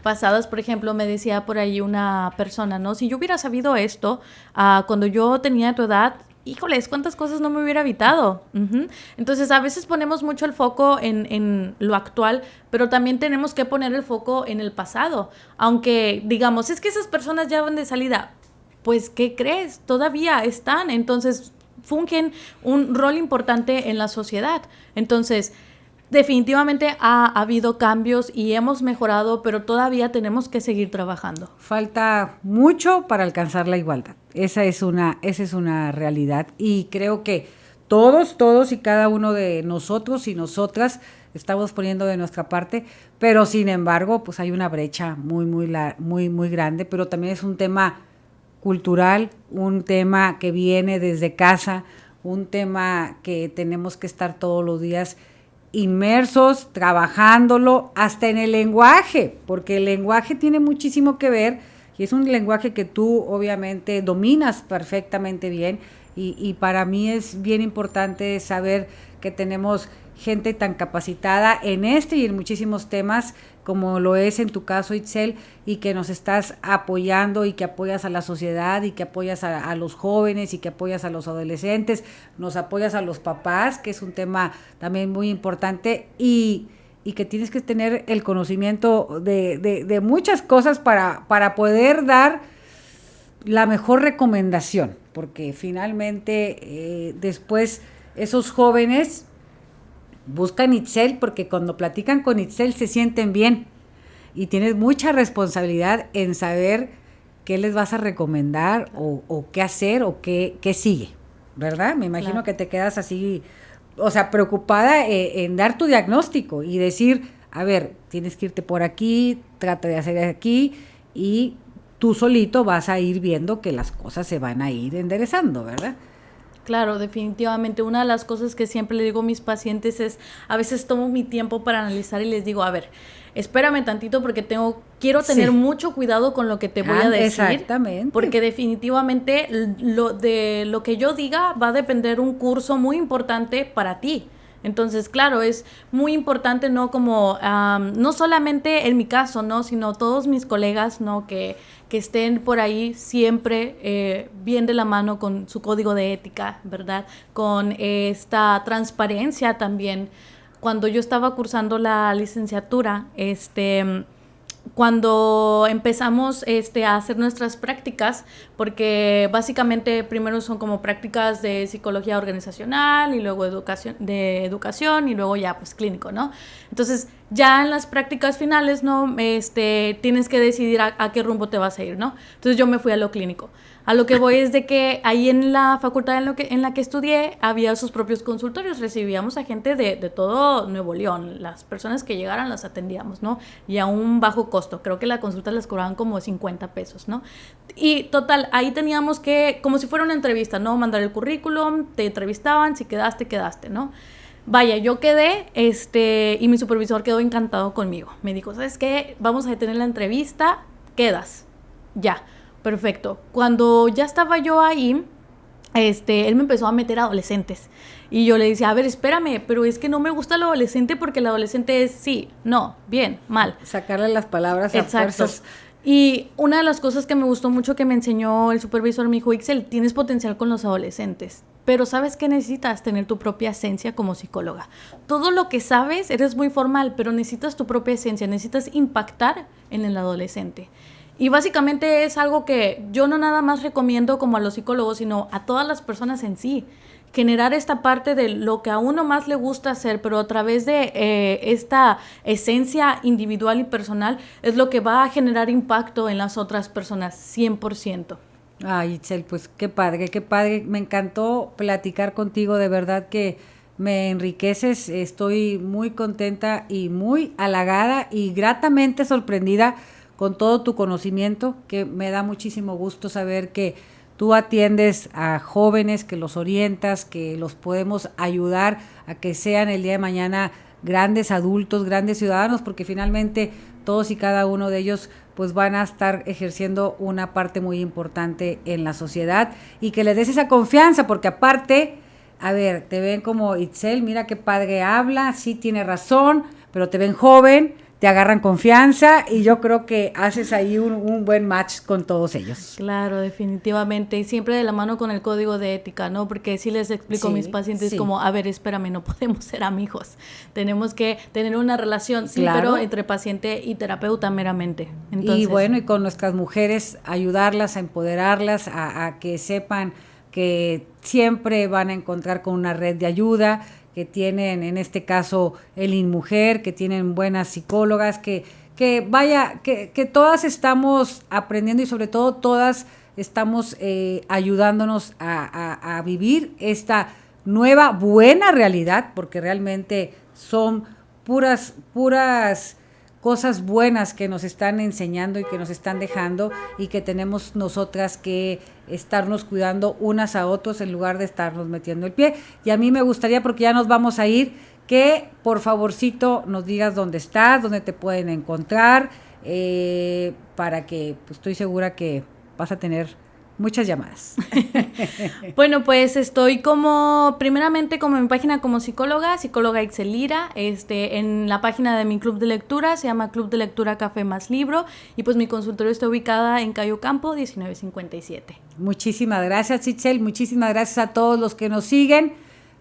Speaker 2: pasadas. Por ejemplo, me decía por ahí una persona, ¿no? Si yo hubiera sabido esto cuando yo tenía tu edad, híjoles, cuántas cosas no me hubiera evitado. Uh-huh. Entonces, a veces ponemos mucho el foco en lo actual, pero también tenemos que poner el foco en el pasado. Aunque digamos, es que esas personas ya van de salida. Pues, ¿qué crees? Todavía están. Entonces, fungen un rol importante en la sociedad. Entonces, definitivamente ha habido cambios y hemos mejorado, pero todavía tenemos que seguir trabajando.
Speaker 1: Falta mucho para alcanzar la igualdad. Esa es una realidad, y creo que todos y cada uno de nosotros y nosotras estamos poniendo de nuestra parte, pero sin embargo, pues hay una brecha muy grande, pero también es un tema cultural, un tema que viene desde casa, un tema que tenemos que estar todos los días inmersos, trabajándolo, hasta en el lenguaje, porque el lenguaje tiene muchísimo que ver, y es un lenguaje que tú obviamente dominas perfectamente bien, y para mí es bien importante saber que tenemos gente tan capacitada en este y en muchísimos temas, como lo es en tu caso, Itzel, y que nos estás apoyando y que apoyas a la sociedad y que apoyas a los jóvenes y que apoyas a los adolescentes, nos apoyas a los papás, que es un tema también muy importante, y que tienes que tener el conocimiento de muchas cosas para poder dar la mejor recomendación, porque finalmente después esos jóvenes buscan Itzel, porque cuando platican con Itzel se sienten bien, y tienes mucha responsabilidad en saber qué les vas a recomendar o qué hacer o qué sigue, ¿verdad? Me imagino claro que te quedas así, o sea, preocupada en dar tu diagnóstico y decir, a ver, tienes que irte por aquí, trata de hacer aquí, y tú solito vas a ir viendo que las cosas se van a ir enderezando, ¿verdad?
Speaker 2: Claro, definitivamente. Una de las cosas que siempre le digo a mis pacientes es, a veces tomo mi tiempo para analizar y les digo, a ver, espérame tantito, porque quiero tener mucho cuidado con lo que te voy a decir.
Speaker 1: Exactamente.
Speaker 2: Porque definitivamente de lo que yo diga va a depender un curso muy importante para ti. Entonces, claro, es muy importante, ¿no? Como, no solamente en mi caso, ¿no? Sino todos mis colegas, ¿no? Que estén por ahí siempre bien de la mano con su código de ética, ¿verdad? Con esta transparencia también. Cuando yo estaba cursando la licenciatura, cuando empezamos a hacer nuestras prácticas, porque básicamente primero son como prácticas de psicología organizacional y luego educación y luego ya pues clínico, ¿no? Entonces ya en las prácticas finales, ¿no? Tienes que decidir a qué rumbo te vas a ir, ¿no? Entonces yo me fui a lo clínico. A lo que voy es de que ahí en la facultad en la que estudié había sus propios consultorios, recibíamos a gente de todo Nuevo León, las personas que llegaran las atendíamos, ¿no? Y a un bajo costo, creo que la consulta las cobraban como 50 pesos, ¿no? Y total, ahí teníamos que, como si fuera una entrevista, ¿no? Mandar el currículum, te entrevistaban, si quedaste, quedaste, ¿no? Vaya, yo quedé, y mi supervisor quedó encantado conmigo. Me dijo, ¿sabes qué? Vamos a tener la entrevista, quedas, ya. Perfecto. Cuando ya estaba yo ahí, él me empezó a meter a adolescentes. Y yo le decía, a ver, espérame, pero es que no me gusta el adolescente porque el adolescente es sí, no, bien, mal.
Speaker 1: Sacarle las palabras a fuerzas.
Speaker 2: Y una de las cosas que me gustó mucho que me enseñó el supervisor, me dijo, Ixel, tienes potencial con los adolescentes, pero ¿sabes qué necesitas? Tener tu propia esencia como psicóloga. Todo lo que sabes, eres muy formal, pero necesitas tu propia esencia, necesitas impactar en el adolescente. Y básicamente es algo que yo no nada más recomiendo como a los psicólogos, sino a todas las personas en sí. Generar esta parte de lo que a uno más le gusta hacer, pero a través de esta esencia individual y personal, es lo que va a generar impacto en las otras personas, 100%.
Speaker 1: Ay, Itzel, pues qué padre, qué padre. Me encantó platicar contigo, de verdad que me enriqueces. Estoy muy contenta y muy halagada y gratamente sorprendida con todo tu conocimiento, que me da muchísimo gusto saber que tú atiendes a jóvenes, que los orientas, que los podemos ayudar a que sean el día de mañana grandes adultos, grandes ciudadanos, porque finalmente todos y cada uno de ellos pues van a estar ejerciendo una parte muy importante en la sociedad, y que les des esa confianza, porque aparte, a ver, te ven como Itzel, mira qué padre habla, sí tiene razón, pero te ven joven, te agarran confianza, y yo creo que haces ahí un buen match con todos ellos.
Speaker 2: Claro, definitivamente, y siempre de la mano con el código de ética, ¿no? Porque sí les explico a mis pacientes como, a ver, espérame, no podemos ser amigos, tenemos que tener una relación, sí, claro, pero entre paciente y terapeuta meramente. Entonces,
Speaker 1: y bueno, y con nuestras mujeres, ayudarlas, a empoderarlas, a que sepan que siempre van a encontrar con una red de ayuda, que tienen en este caso el InMujer, que tienen buenas psicólogas, que todas estamos aprendiendo, y sobre todo todas estamos ayudándonos a vivir esta nueva buena realidad, porque realmente son puras cosas buenas que nos están enseñando y que nos están dejando, y que tenemos nosotras que estarnos cuidando unas a otros en lugar de estarnos metiendo el pie. Y a mí me gustaría, porque ya nos vamos a ir, que por favorcito nos digas dónde estás, dónde te pueden encontrar, para que pues, estoy segura que vas a tener muchas llamadas.
Speaker 2: Bueno, pues estoy primeramente como en mi página como psicóloga Ixel Lira, en la página de mi club de lectura, se llama Club de Lectura Café Más Libro, y pues mi consultorio está ubicada en Cayo Campo, 1957.
Speaker 1: Muchísimas gracias, Itzel, muchísimas gracias a todos los que nos siguen.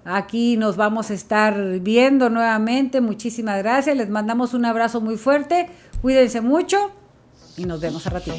Speaker 1: Aquí nos vamos a estar viendo nuevamente, muchísimas gracias, les mandamos un abrazo muy fuerte, cuídense mucho y nos vemos a ratito.